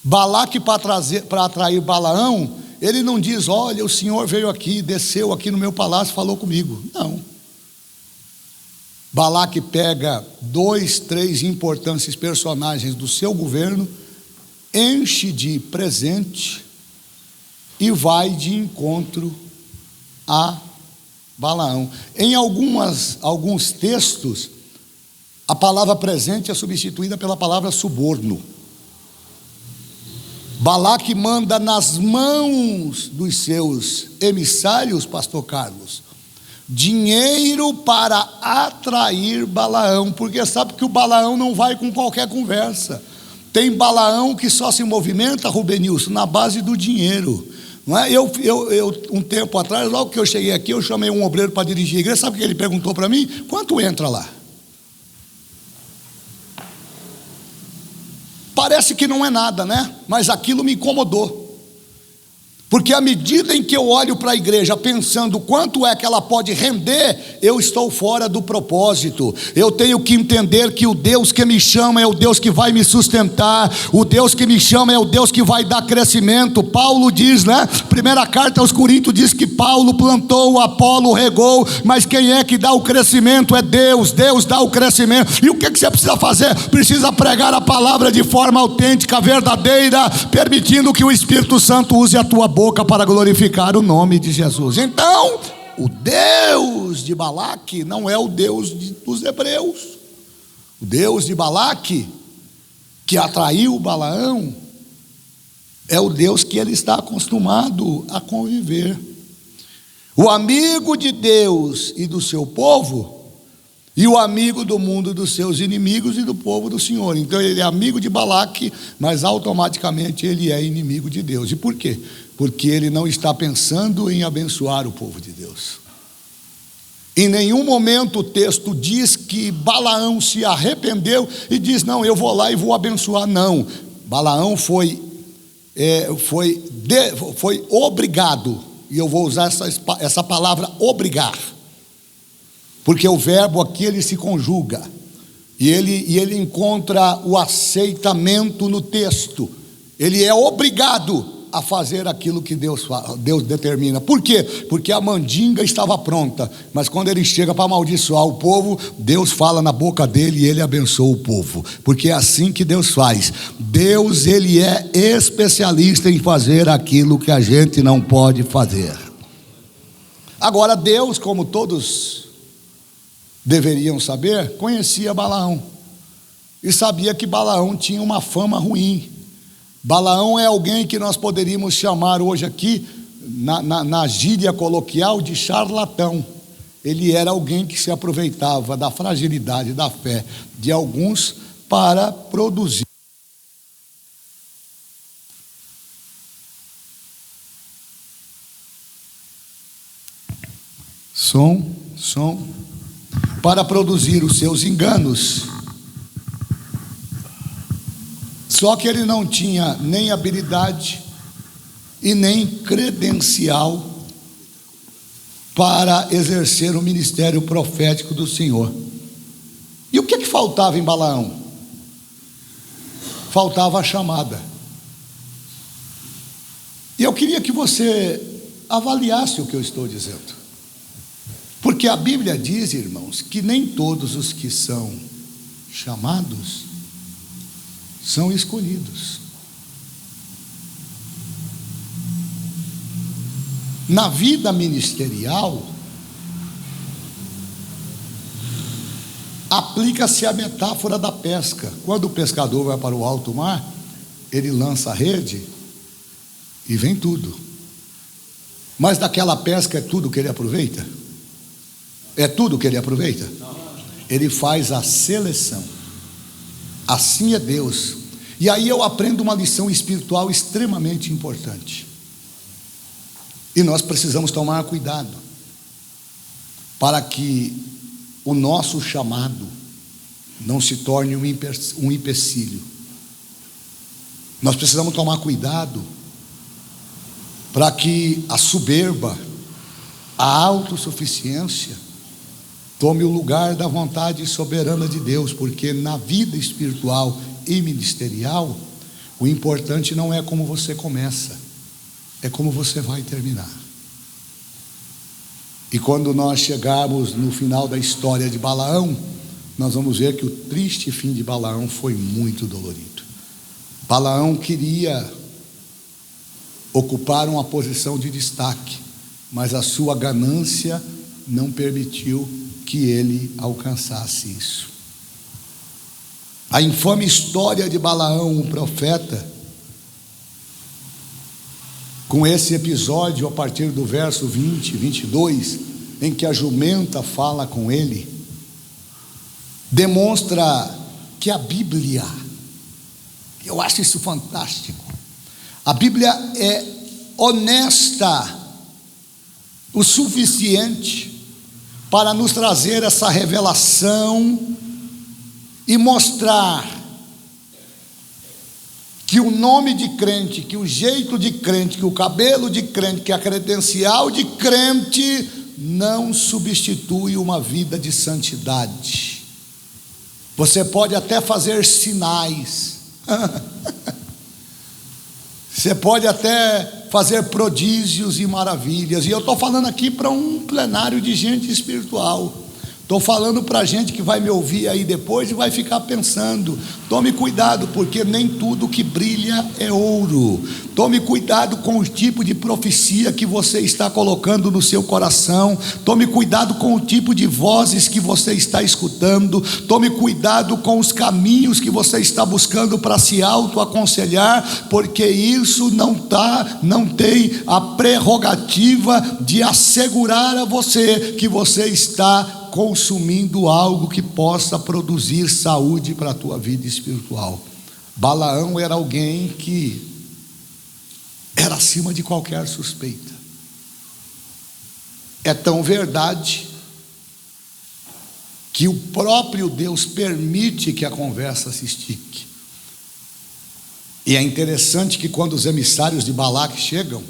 Balaque, para atrair Balaão, ele não diz: olha, o Senhor veio aqui, desceu aqui no meu palácio, falou comigo. Não. Balaque pega 2, 3 importantes personagens do seu governo, enche de presente e vai de encontro a Balaão. Em alguns textos, a palavra presente é substituída pela palavra suborno. Balaque manda nas mãos dos seus emissários, pastor Carlos, dinheiro para atrair Balaão, porque sabe que o Balaão não vai com qualquer conversa. Tem Balaão que só se movimenta, Rubenilson, na base do dinheiro. Não é? Um tempo atrás, logo que eu cheguei aqui, eu chamei um obreiro para dirigir a igreja. Sabe o que ele perguntou para mim? Quanto entra lá? Parece que não é nada, né? Mas aquilo me incomodou. Porque à medida em que eu olho para a igreja pensando quanto é que ela pode render, eu estou fora do propósito. Eu tenho que entender que o Deus que me chama é o Deus que vai me sustentar. O Deus que me chama é o Deus que vai dar crescimento. Paulo diz, né? Primeira carta aos Coríntios diz que Paulo plantou, Apolo regou, mas quem é que dá o crescimento é Deus. Deus dá o crescimento. E o que você precisa fazer? Precisa pregar a palavra de forma autêntica, verdadeira, permitindo que o Espírito Santo use a tua boca para glorificar o nome de Jesus. Então, o Deus de Balaque não é o Deus dos hebreus. O Deus de Balaque, que atraiu Balaão, é o Deus que ele está acostumado a conviver. O amigo de Deus e do seu povo, e o amigo do mundo dos seus inimigos e do povo do Senhor. Então ele é amigo de Balaque, mas automaticamente ele é inimigo de Deus. E por quê? Porque ele não está pensando em abençoar o povo de Deus. Em nenhum momento o texto diz que Balaão se arrependeu e diz, não, eu vou lá e vou abençoar. Não, Balaão foi obrigado, e eu vou usar essa palavra obrigar, porque o verbo aqui ele se conjuga, e ele encontra o aceitamento no texto. Ele é obrigado a fazer aquilo que Deus determina. Por quê? Porque a mandinga estava pronta, mas quando ele chega para amaldiçoar o povo, Deus fala na boca dele e ele abençoa o povo, porque é assim que Deus faz. Deus, ele é especialista em fazer aquilo que a gente não pode fazer. Agora Deus, como todos deveriam saber, conhecia Balaão e sabia que Balaão tinha uma fama ruim. Balaão é alguém que nós poderíamos chamar hoje aqui, na gíria coloquial, de charlatão. Ele era alguém que se aproveitava da fragilidade da fé de alguns para produzir. Som. Para produzir os seus enganos. Só que ele não tinha nem habilidade e nem credencial para exercer o ministério profético do Senhor. E o que faltava em Balaão? Faltava a chamada. E eu queria que você avaliasse o que eu estou dizendo. Porque a Bíblia diz, irmãos, que nem todos os que são chamados são escolhidos. Na vida ministerial, aplica-se a metáfora da pesca. Quando o pescador vai para o alto mar, ele lança a rede e vem tudo. Mas daquela pesca é tudo que ele aproveita? É tudo que ele aproveita? Ele faz a seleção. Assim é Deus. E aí eu aprendo uma lição espiritual extremamente importante. E nós precisamos tomar cuidado para que o nosso chamado não se torne um empecilho. Nós precisamos tomar cuidado para que a soberba, a autossuficiência tome o lugar da vontade soberana de Deus, porque na vida espiritual e ministerial, o importante não é como você começa, é como você vai terminar. E quando nós chegarmos no final da história de Balaão, nós vamos ver que o triste fim de Balaão foi muito dolorido. Balaão queria ocupar uma posição de destaque, mas a sua ganância não permitiu que ele alcançasse isso. A infame história de Balaão, o profeta, com esse episódio a partir do verso 20, 22, em que a jumenta fala com ele, demonstra que a Bíblia, eu acho isso fantástico, a Bíblia é honesta o suficiente para nos trazer essa revelação e mostrar que o nome de crente, que o jeito de crente, que o cabelo de crente, que a credencial de crente não substitui uma vida de santidade. Você pode até fazer sinais, você pode até fazer prodígios e maravilhas, e eu estou falando aqui para um plenário de gente espiritual. Estou falando para gente que vai me ouvir aí depois e vai ficar pensando. Tome cuidado, porque nem tudo que brilha é ouro. Tome cuidado com o tipo de profecia que você está colocando no seu coração. Tome cuidado com o tipo de vozes que você está escutando. Tome cuidado com os caminhos que você está buscando para se autoaconselhar, porque isso não tem a prerrogativa de assegurar a você que você está consumindo algo que possa produzir saúde para a tua vida espiritual. Balaão era alguém que era acima de qualquer suspeita. É tão verdade que o próprio Deus permite que a conversa se estique. E é interessante que quando os emissários de Balaque chegam,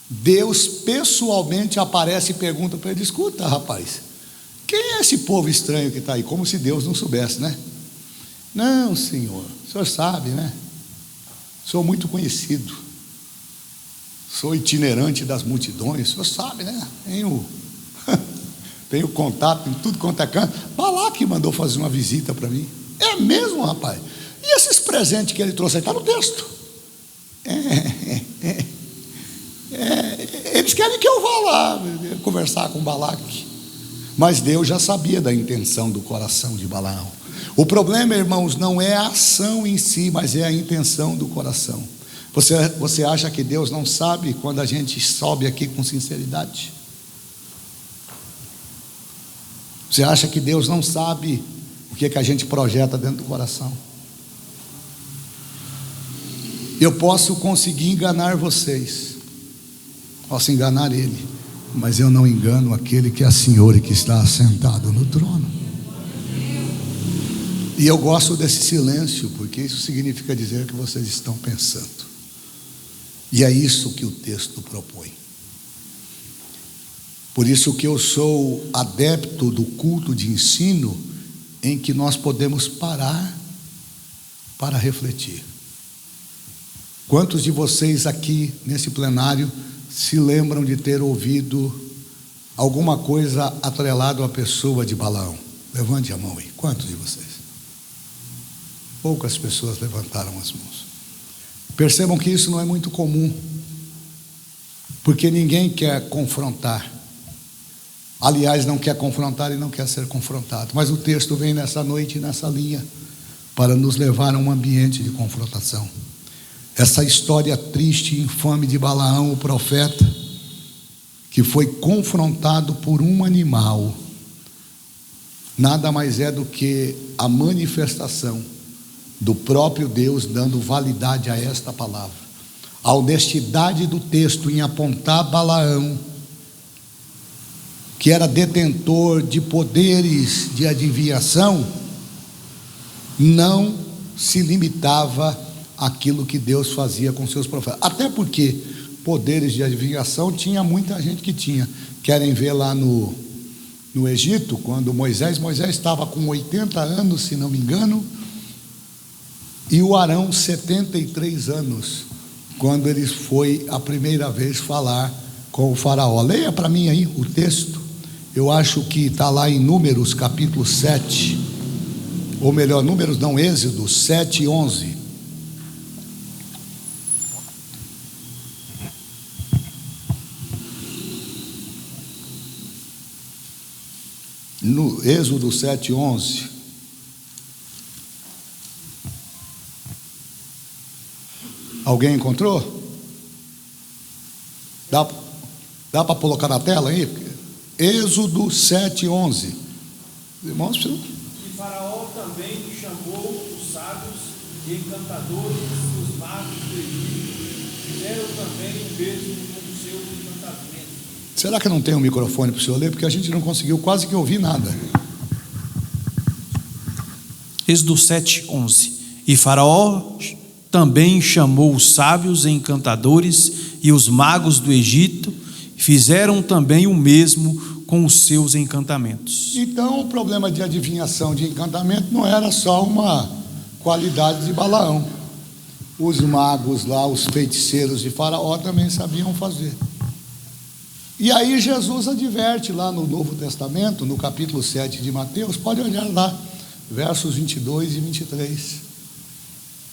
Deus pessoalmente aparece e pergunta para ele: escuta, rapaz, quem é esse povo estranho que está aí? Como se Deus não soubesse, né? Não, Senhor, o Senhor sabe, né? Sou muito conhecido, sou itinerante das multidões, o Senhor sabe, né? Tenho contato em tudo quanto é canto. Balaque mandou fazer uma visita para mim. É mesmo, rapaz? E esses presentes que ele trouxe aí? Está no texto. Eles querem que eu vá lá conversar com Balaque. Mas Deus já sabia da intenção do coração de Balaão. O problema, irmãos, não é a ação em si, mas é a intenção do coração. Você acha que Deus não sabe quando a gente sobe aqui com sinceridade? Você acha que Deus não sabe o que a gente projeta dentro do coração? Eu posso conseguir enganar vocês, posso enganar Ele, mas eu não engano aquele que é Senhor e que está assentado no trono. E eu gosto desse silêncio, porque isso significa dizer que vocês estão pensando. E é isso que o texto propõe. Por isso que eu sou adepto do culto de ensino, em que nós podemos parar para refletir. Quantos de vocês aqui nesse plenário se lembram de ter ouvido alguma coisa atrelada à pessoa de Balaão? Levante a mão aí. Quantos de vocês? Poucas pessoas levantaram as mãos. Percebam que isso não é muito comum, porque ninguém quer confrontar. Aliás, não quer confrontar e não quer ser confrontado. Mas o texto vem nessa noite, nessa linha, para nos levar a um ambiente de confrontação. Essa história triste e infame de Balaão, o profeta, que foi confrontado por um animal, nada mais é do que a manifestação do próprio Deus dando validade a esta palavra. A honestidade do texto em apontar Balaão, que era detentor de poderes de adivinhação, não se limitava àquilo que Deus fazia com seus profetas. Até porque poderes de adivinhação tinha muita gente que tinha. Querem ver lá no Egito, quando Moisés estava com 80 anos, se não me engano, e o Arão 73 anos, quando ele foi a primeira vez falar com o faraó. Leia para mim aí o texto. Eu acho que está lá em Números capítulo 7, ou melhor, Números não, Êxodo 7 e 11. No Êxodo 7 e 11. Alguém encontrou? Dá para colocar na tela aí? Êxodo 7, 11. Irmãos, E Faraó também chamou os sábios e encantadores e os magos do Egito. Fizeram também o mesmo com os seus encantamentos. será que não tem um microfone para o senhor ler? Porque a gente não conseguiu quase que ouvir nada. Êxodo 7, 11. E Faraó também chamou os sábios e encantadores e os magos do Egito, fizeram também o mesmo com os seus encantamentos. Então, o problema de adivinhação, de encantamento, não era só uma qualidade de Balaão. Os magos lá, os feiticeiros de Faraó também sabiam fazer. E aí Jesus adverte lá no Novo Testamento, no capítulo 7 de Mateus, pode olhar lá, versos 22 e 23.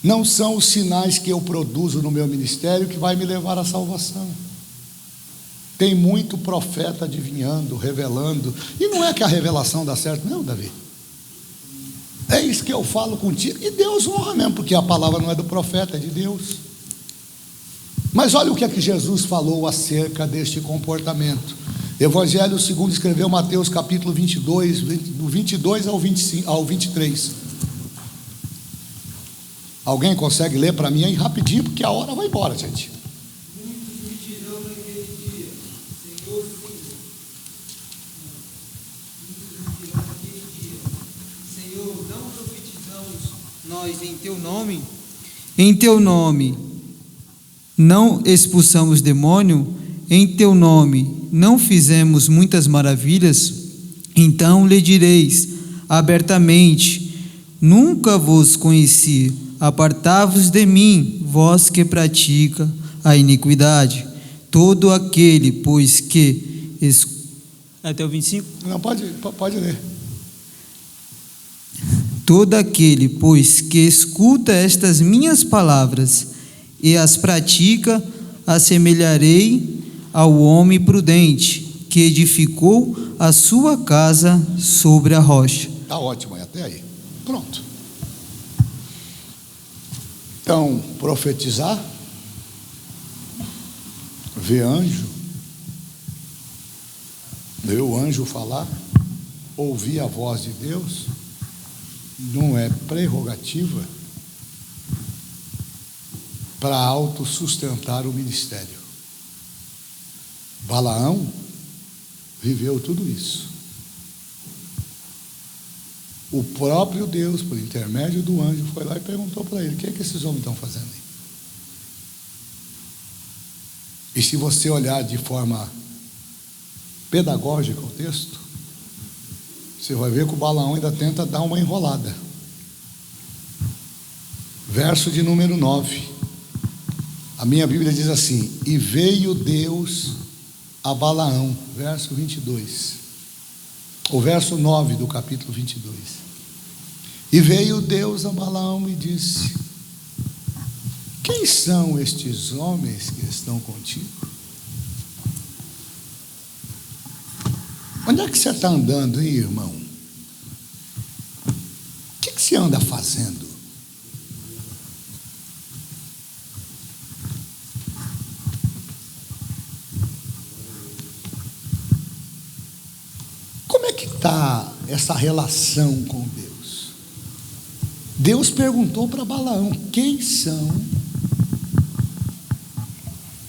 Não são os sinais que eu produzo no meu ministério que vai me levar à salvação. Tem muito profeta adivinhando, revelando, e não é que a revelação dá certo, não, Davi. É isso que eu falo contigo, e Deus honra mesmo, porque a palavra não é do profeta, é de Deus. Mas olha o que é que Jesus falou acerca deste comportamento. Evangelho segundo escreveu Mateus capítulo 22, do 22 ao 23. Alguém consegue ler para mim aí rapidinho, porque a hora vai embora, gente. Muitos me dirão naquele dia, Senhor, Senhor, não profetizamos nós em teu nome? Em teu nome não expulsamos demônio? Em teu nome não fizemos muitas maravilhas? Então lhe direis abertamente: nunca vos conheci. Apartai-vos de mim, vós que pratica a iniquidade. Todo aquele, pois que... Até o 25? Não, pode ler. Todo aquele, pois que escuta estas minhas palavras e as pratica, assemelharei ao homem prudente que edificou a sua casa sobre a rocha. Está ótimo, até aí. Pronto. Então, profetizar, ver anjo, ver o anjo falar, ouvir a voz de Deus, não é prerrogativa para autossustentar o ministério. Balaão viveu tudo isso. O próprio Deus, por intermédio do anjo, foi lá e perguntou para ele: o que é que esses homens estão fazendo aí? E se você olhar de forma pedagógica o texto, você vai ver que o Balaão ainda tenta dar uma enrolada. Verso de número 9. A minha Bíblia diz assim: e veio Deus a Balaão, verso 22. O verso 9 do capítulo 22. E veio Deus a Balaão e disse: quem são estes homens que estão contigo? Onde é que você está andando, hein, irmão? O que você anda fazendo? Como é que está essa relação com Deus? Deus perguntou para Balaão: quem são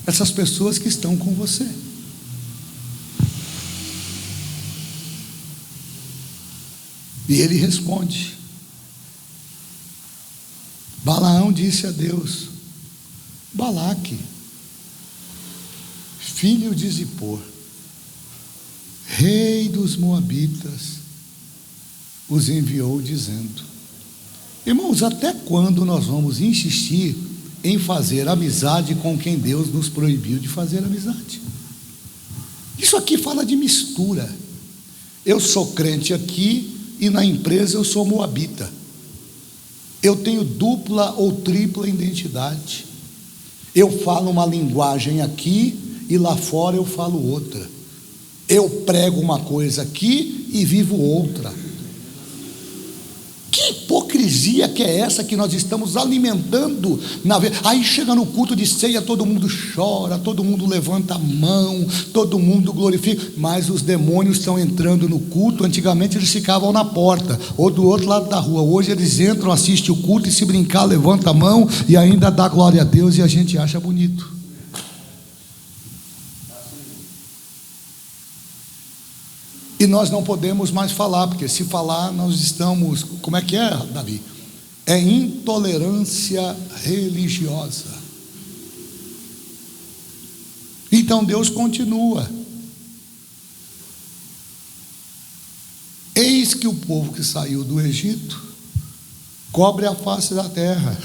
essas pessoas que estão com você? E ele responde. Balaão disse a Deus: Balaque, filho de Zippor, rei dos Moabitas, os enviou dizendo. Irmãos, até quando nós vamos insistir em fazer amizade com quem Deus nos proibiu de fazer amizade? Isso aqui fala de mistura. Eu sou crente aqui e na empresa eu sou moabita. Eu tenho dupla ou tripla identidade. Eu falo uma linguagem aqui e lá fora eu falo outra. Eu prego uma coisa aqui e vivo outra. Que hipocrisia que é essa que nós estamos alimentando Aí chega no culto de ceia, todo mundo chora, todo mundo levanta a mão, todo mundo glorifica, mas os demônios estão entrando no culto. Antigamente eles ficavam na porta ou do outro lado da rua. Hoje eles entram, assistem o culto e, se brincar, levanta a mão e ainda dá glória a Deus, e a gente acha bonito. E nós não podemos mais falar, porque se falar nós estamos, como é que é, Davi? É intolerância religiosa. Então Deus continua. Eis que o povo que saiu do Egito cobre a face da terra.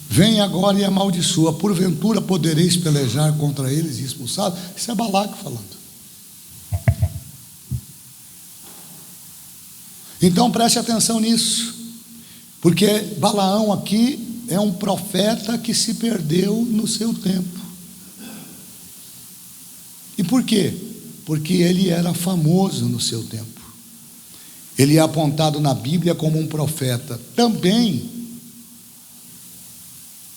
Vem agora e amaldiçoa, porventura podereis pelejar contra eles e expulsá-los. Isso é Balaque falando. Então preste atenção nisso, porque Balaão aqui é um profeta que se perdeu no seu tempo. E por quê? Porque ele era famoso no seu tempo. Ele é apontado na Bíblia como um profeta, também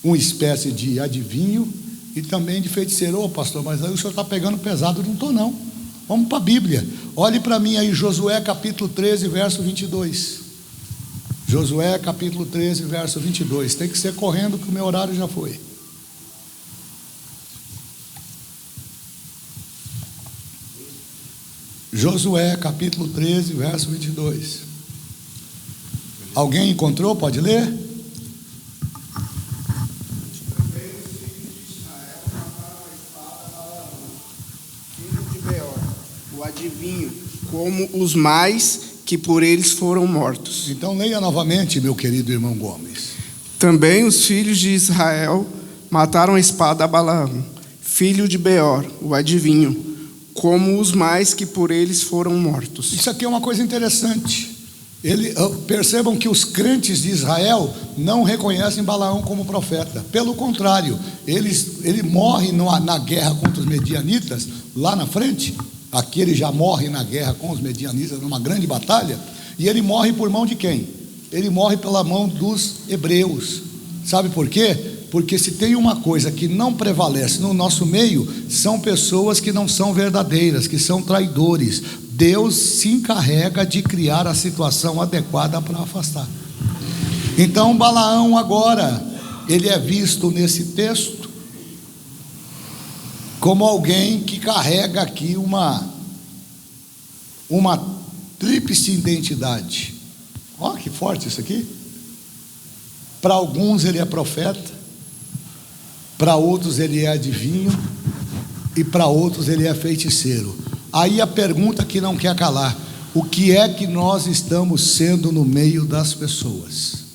uma espécie de adivinho e também de feiticeiro. Ô pastor, mas aí o senhor está pegando pesado. Não estou não. Vamos para a Bíblia. Olhe para mim aí, Josué capítulo 13, verso 22. Josué capítulo 13, verso 22. Tem que ser correndo, que o meu horário já foi. Josué capítulo 13, verso 22. Alguém encontrou? Pode ler? Adivinho, como os mais que por eles foram mortos. Então leia novamente, meu querido irmão Gomes. Também os filhos de Israel mataram a espada a Balaão, filho de Beor, o adivinho, como os mais que por eles foram mortos. Isso aqui é uma coisa interessante. Percebam que os crentes de Israel não reconhecem Balaão como profeta. Pelo contrário, ele morre na guerra contra os medianitas, lá na frente. Aqui ele já morre na guerra com os medianitas, numa grande batalha. E ele morre por mão de quem? Ele morre pela mão dos hebreus. Sabe por quê? Porque se tem uma coisa que não prevalece no nosso meio, são pessoas que não são verdadeiras, que são traidores. Deus se encarrega de criar a situação adequada para afastar. Então Balaão agora, ele é visto nesse texto como alguém que carrega aqui uma tríplice identidade. Olha que forte isso aqui. Para alguns ele é profeta, para outros ele é adivinho e para outros ele é feiticeiro. Aí a pergunta que não quer calar: o que é que nós estamos sendo no meio das pessoas?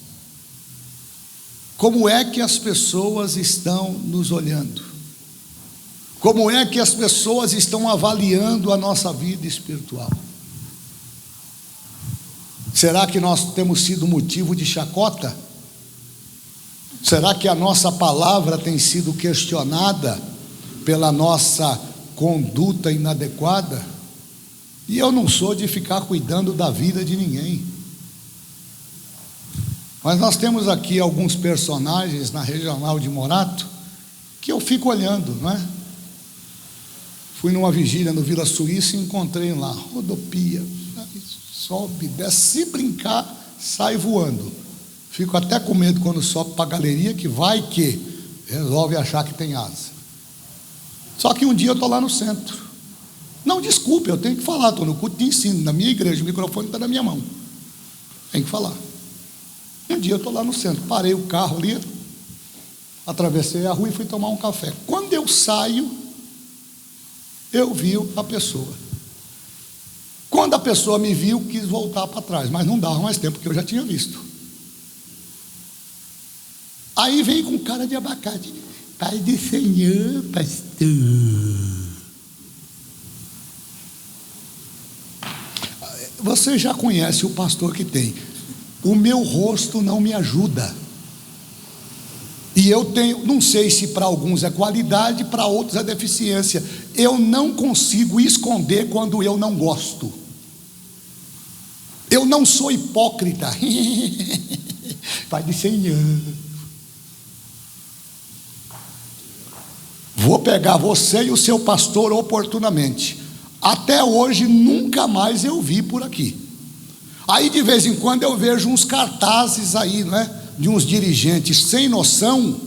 Como é que as pessoas estão nos olhando? Como é que as pessoas estão avaliando a nossa vida espiritual? Será que nós temos sido motivo de chacota? Será que a nossa palavra tem sido questionada pela nossa conduta inadequada? E eu não sou de ficar cuidando da vida de ninguém. Mas nós temos aqui alguns personagens na Regional de Morato que eu fico olhando, não é? Fui numa vigília no Vila Suíça e encontrei lá, rodopia, sobe, desce, se brincar, sai voando. Fico até com medo quando sobe para a galeria, que vai que resolve achar que tem asa. Só que um dia eu estou lá no centro. Não, desculpe, eu tenho que falar, estou no culto de ensino, na minha igreja, o microfone está na minha mão. Tem que falar. Um dia eu estou lá no centro, parei o carro ali, atravessei a rua e fui tomar um café. Quando eu saio, eu vi a pessoa. Quando a pessoa me viu, quis voltar para trás, mas não dava mais tempo, porque eu já tinha visto. Aí vem com cara de abacate: Pai do Senhor, pastor. Você já conhece o pastor que tem: o meu rosto não me ajuda. E eu tenho, não sei se para alguns é qualidade, para outros é deficiência. Eu não consigo esconder quando eu não gosto. Eu não sou hipócrita. Pai de 100 anos. Vou pegar você e o seu pastor oportunamente. Até hoje nunca mais eu vi por aqui. Aí de vez em quando eu vejo uns cartazes aí, não é? De uns dirigentes sem noção,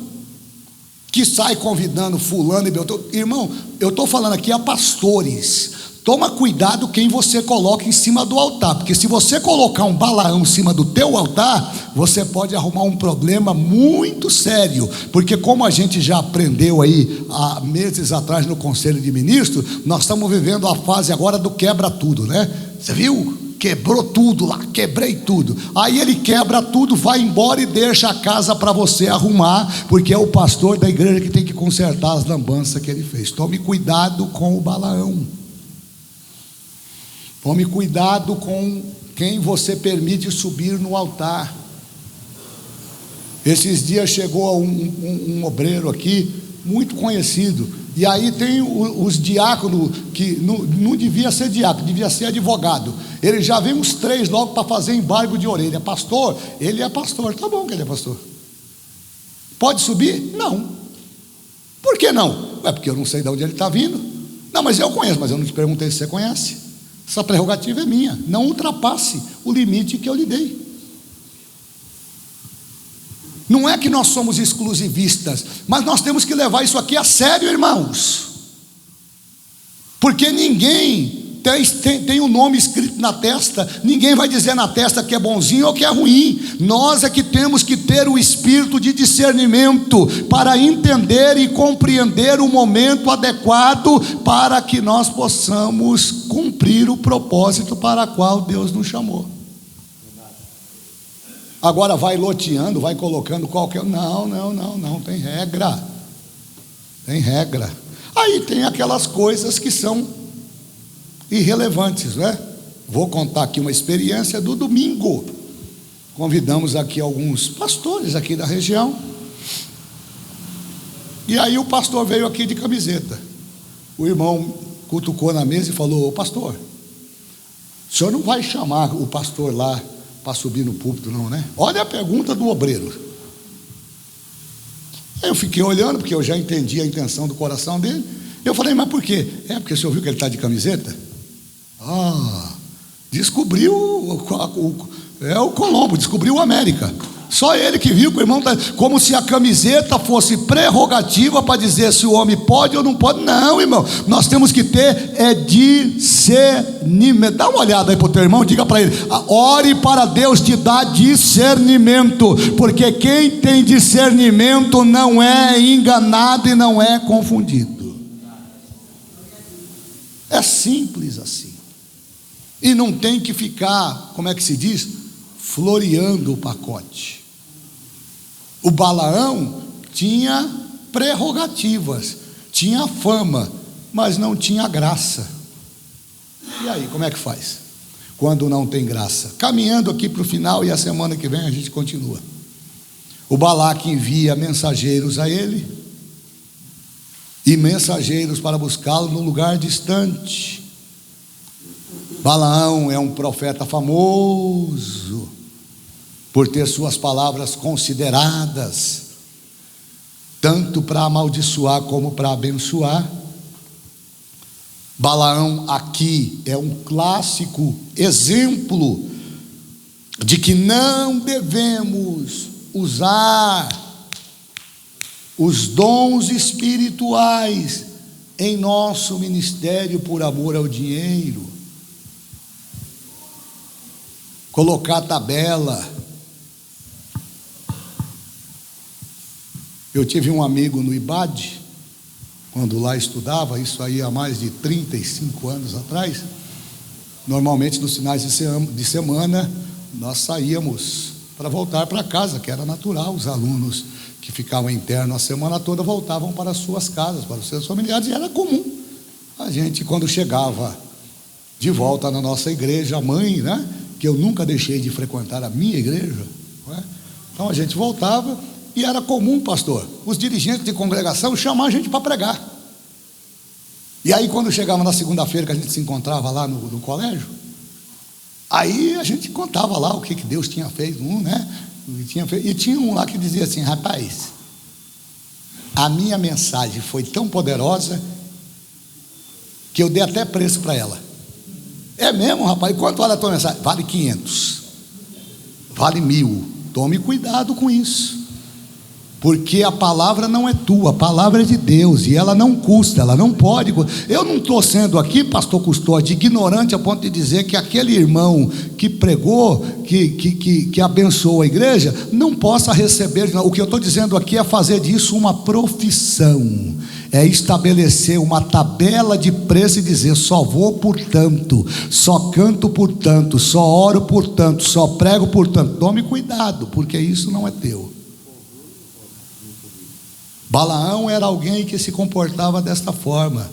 que sai convidando fulano e beltrano. Irmão, eu estou falando aqui a pastores. Toma cuidado quem você coloca em cima do altar, porque se você colocar um Balaão em cima do teu altar, você pode arrumar um problema muito sério, porque como a gente já aprendeu aí há meses atrás no Conselho de Ministros, nós estamos vivendo a fase agora do quebra tudo, né? Você viu? Quebrou tudo lá, quebrei tudo. Aí ele quebra tudo, vai embora e deixa a casa para você arrumar, porque é o pastor da igreja que tem que consertar as lambanças que ele fez. Tome cuidado com o Balaão. Tome cuidado com quem você permite subir no altar. Esses dias chegou um obreiro aqui, muito conhecido, e aí tem os diáconos, que não devia ser diácono, devia ser advogado. Ele já vem uns 3 logo para fazer embargo de orelha. Pastor? Ele é pastor. Tá bom que ele é pastor. Pode subir? Não. Por que não? É porque eu não sei de onde ele está vindo. Não, mas eu conheço, mas eu não te perguntei se você conhece. Essa prerrogativa é minha. Não ultrapasse o limite que eu lhe dei. Não é que nós somos exclusivistas, mas nós temos que levar isso aqui a sério, irmãos. Porque ninguém tem um nome escrito na testa, ninguém vai dizer na testa que é bonzinho ou que é ruim. Nós é que temos que ter o espírito de discernimento para entender e compreender o momento adequado para que nós possamos cumprir o propósito para o qual Deus nos chamou. Agora vai loteando, vai colocando qualquer... Não, tem regra. Tem regra. Aí tem aquelas coisas que são irrelevantes, né? Vou contar aqui uma experiência do domingo. Convidamos aqui alguns pastores aqui da região. E aí o pastor veio aqui de camiseta. O irmão cutucou na mesa e falou: ô pastor, o senhor não vai chamar o pastor lá para subir no púlpito não, né? Olha a pergunta do obreiro. Aí eu fiquei olhando, porque eu já entendi a intenção do coração dele. Eu falei: mas por quê? É porque o senhor viu que ele está de camiseta? Descobriu o Colombo, descobriu a América. Só ele que viu que o irmão está... Como se a camiseta fosse prerrogativa para dizer se o homem pode ou não pode. Não, irmão, nós temos que ter discernimento. Dá uma olhada aí para o teu irmão, diga para ele: ore para Deus te dar discernimento, porque quem tem discernimento não é enganado e não é confundido. É simples assim. E não tem que ficar, como é que se diz? Floreando o pacote. O Balaão tinha prerrogativas, tinha fama, mas não tinha graça. E aí, como é que faz? Quando não tem graça. Caminhando aqui para o final, e a semana que vem a gente continua. O Balaque envia mensageiros a ele, e mensageiros para buscá-lo no lugar distante. Balaão é um profeta famoso por ter suas palavras consideradas, tanto para amaldiçoar como para abençoar. Balaão aqui é um clássico exemplo de que não devemos usar os dons espirituais em nosso ministério por amor ao dinheiro. Colocar tabela. Eu tive um amigo no IBAD, quando lá estudava, isso aí há mais de 35 anos atrás. Normalmente nos finais de semana nós saíamos para voltar para casa, que era natural. Os alunos que ficavam internos a semana toda voltavam para as suas casas, para os seus familiares, e era comum. A gente, quando chegava de volta na nossa igreja mãe, né? Que eu nunca deixei de frequentar a minha igreja, né? Então a gente voltava e era comum, pastor, os dirigentes de congregação chamar a gente para pregar. E aí quando chegava na segunda-feira que a gente se encontrava lá no colégio, aí a gente contava lá o que Deus tinha feito, né? E tinha um lá que dizia assim: rapaz, a minha mensagem foi tão poderosa que eu dei até preço para ela. É mesmo, rapaz? E quanto vale a tua mensagem? Vale 500, vale 1000. Tome cuidado com isso, porque a palavra não é tua, a palavra é de Deus, e ela não custa, ela não pode. Eu não estou sendo aqui, pastor Custódio, ignorante a ponto de dizer que aquele irmão que pregou, que abençoou a igreja, não possa receber. O que eu estou dizendo aqui é fazer disso uma profissão, é estabelecer uma tabela de preço e dizer: só vou por tanto, só canto por tanto, só oro por tanto, só prego por tanto. Tome cuidado, porque isso não é teu. Balaão era alguém que se comportava desta forma.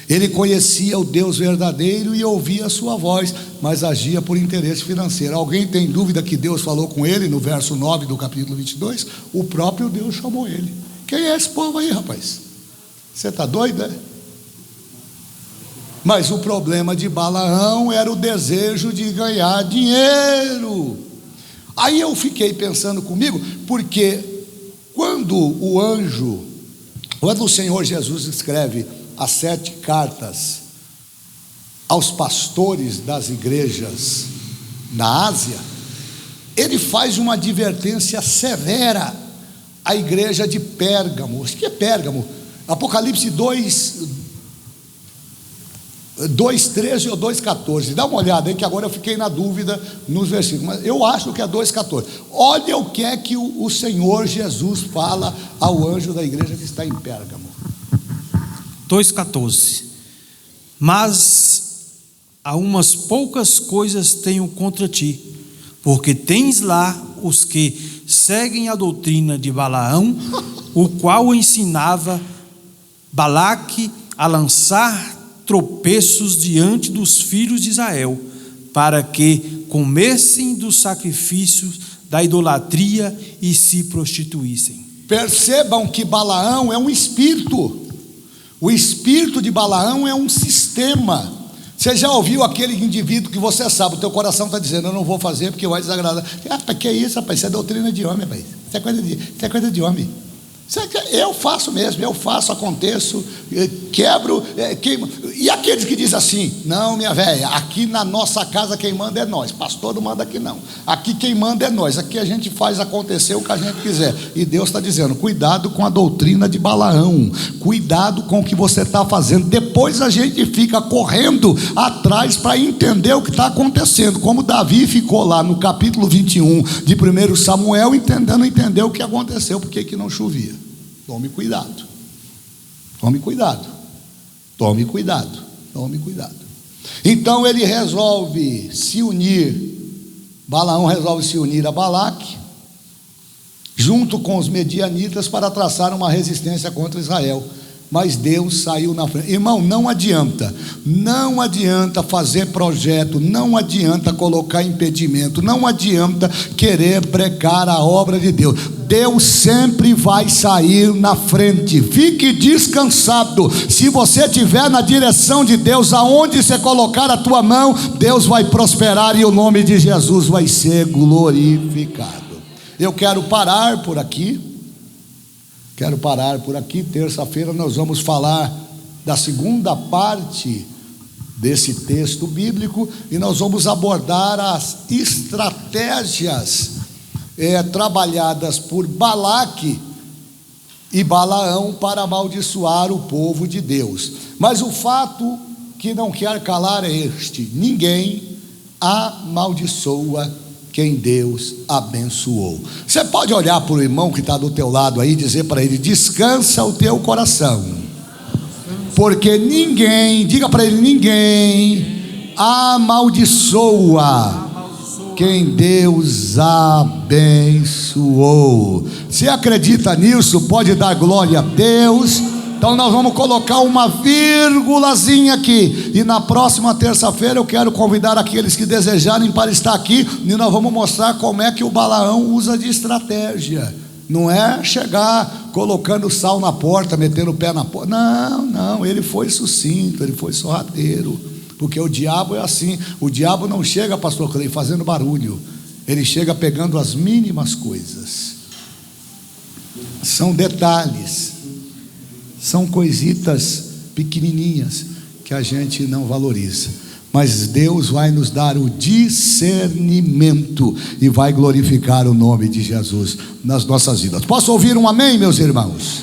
Ele conhecia o Deus verdadeiro e ouvia a sua voz, mas agia por interesse financeiro. Alguém tem dúvida que Deus falou com ele no verso 9 do capítulo 22? O próprio Deus chamou ele. Quem é esse povo aí, rapaz? Você está doido, é? Mas o problema de Balaão era o desejo de ganhar dinheiro. Aí eu fiquei pensando comigo, porque quando o Senhor Jesus escreve as 7 cartas aos pastores das igrejas na Ásia, ele faz uma advertência severa à igreja de Pérgamo. O que é Pérgamo? Apocalipse 2:13 ou 2:14, dá uma olhada aí, que agora eu fiquei na dúvida nos versículos, mas eu acho que é 2:14. Olha o que é que o Senhor Jesus fala ao anjo da igreja que está em Pérgamo. 2:14. Mas há umas poucas coisas tenho contra ti, porque tens lá os que seguem a doutrina de Balaão, o qual ensinava Balaque a lançar tropeços diante dos filhos de Israel, para que comessem dos sacrifícios da idolatria e se prostituíssem. Percebam que Balaão é um espírito. O espírito de Balaão é um sistema. Você já ouviu aquele indivíduo que você sabe, o teu coração está dizendo: eu não vou fazer porque vai desagradar. Que é isso, rapaz? Isso é doutrina de homem, rapaz. Isso é coisa de homem. Eu faço mesmo, eu faço, aconteço, quebro, queimo. E aqueles que dizem assim: não, minha velha, aqui na nossa casa quem manda é nós, pastor não manda aqui não, aqui quem manda é nós, aqui a gente faz acontecer o que a gente quiser. E Deus está dizendo: cuidado com a doutrina de Balaão, cuidado com o que você está fazendo. Depois a gente fica correndo atrás para entender o que está acontecendo, como Davi ficou lá no capítulo 21 de 1 Samuel, tentando entender o que aconteceu, porque que não chovia. Tome cuidado, tome cuidado, tome cuidado, tome cuidado. Então ele resolve se unir, Balaão resolve se unir a Balaque, junto com os medianitas, para traçar uma resistência contra Israel. Mas Deus saiu na frente. Irmão, não adianta fazer projeto, não adianta colocar impedimento, não adianta querer brecar a obra de Deus. Deus sempre vai sair na frente. Fique descansado. Se você estiver na direção de Deus, aonde você colocar a tua mão, Deus vai prosperar e o nome de Jesus vai ser glorificado. Eu quero parar por aqui. Terça-feira nós vamos falar da segunda parte desse texto bíblico e nós vamos abordar as estratégias trabalhadas por Balaque e Balaão para amaldiçoar o povo de Deus. Mas o fato que não quer calar é este: ninguém amaldiçoa quem Deus abençoou. Você pode olhar para o irmão que está do teu lado aí e dizer para ele: descansa o teu coração, porque ninguém, diga para ele, ninguém amaldiçoa quem Deus abençoou. Se acredita nisso, pode dar glória a Deus, Então nós vamos colocar uma vírgulazinha aqui, e na próxima terça-feira eu quero convidar aqueles que desejarem para estar aqui, e nós vamos mostrar como é que o Balaão usa de estratégia. Não é chegar colocando sal na porta, metendo o pé na porta. Não, ele foi sucinto, ele foi sorrateiro. Porque o diabo é assim. O diabo não chega, pastor Clay, fazendo barulho. Ele chega pegando as mínimas coisas. São detalhes. São coisitas pequenininhas que a gente não valoriza. Mas Deus vai nos dar o discernimento e vai glorificar o nome de Jesus nas nossas vidas. Posso ouvir um amém, meus irmãos?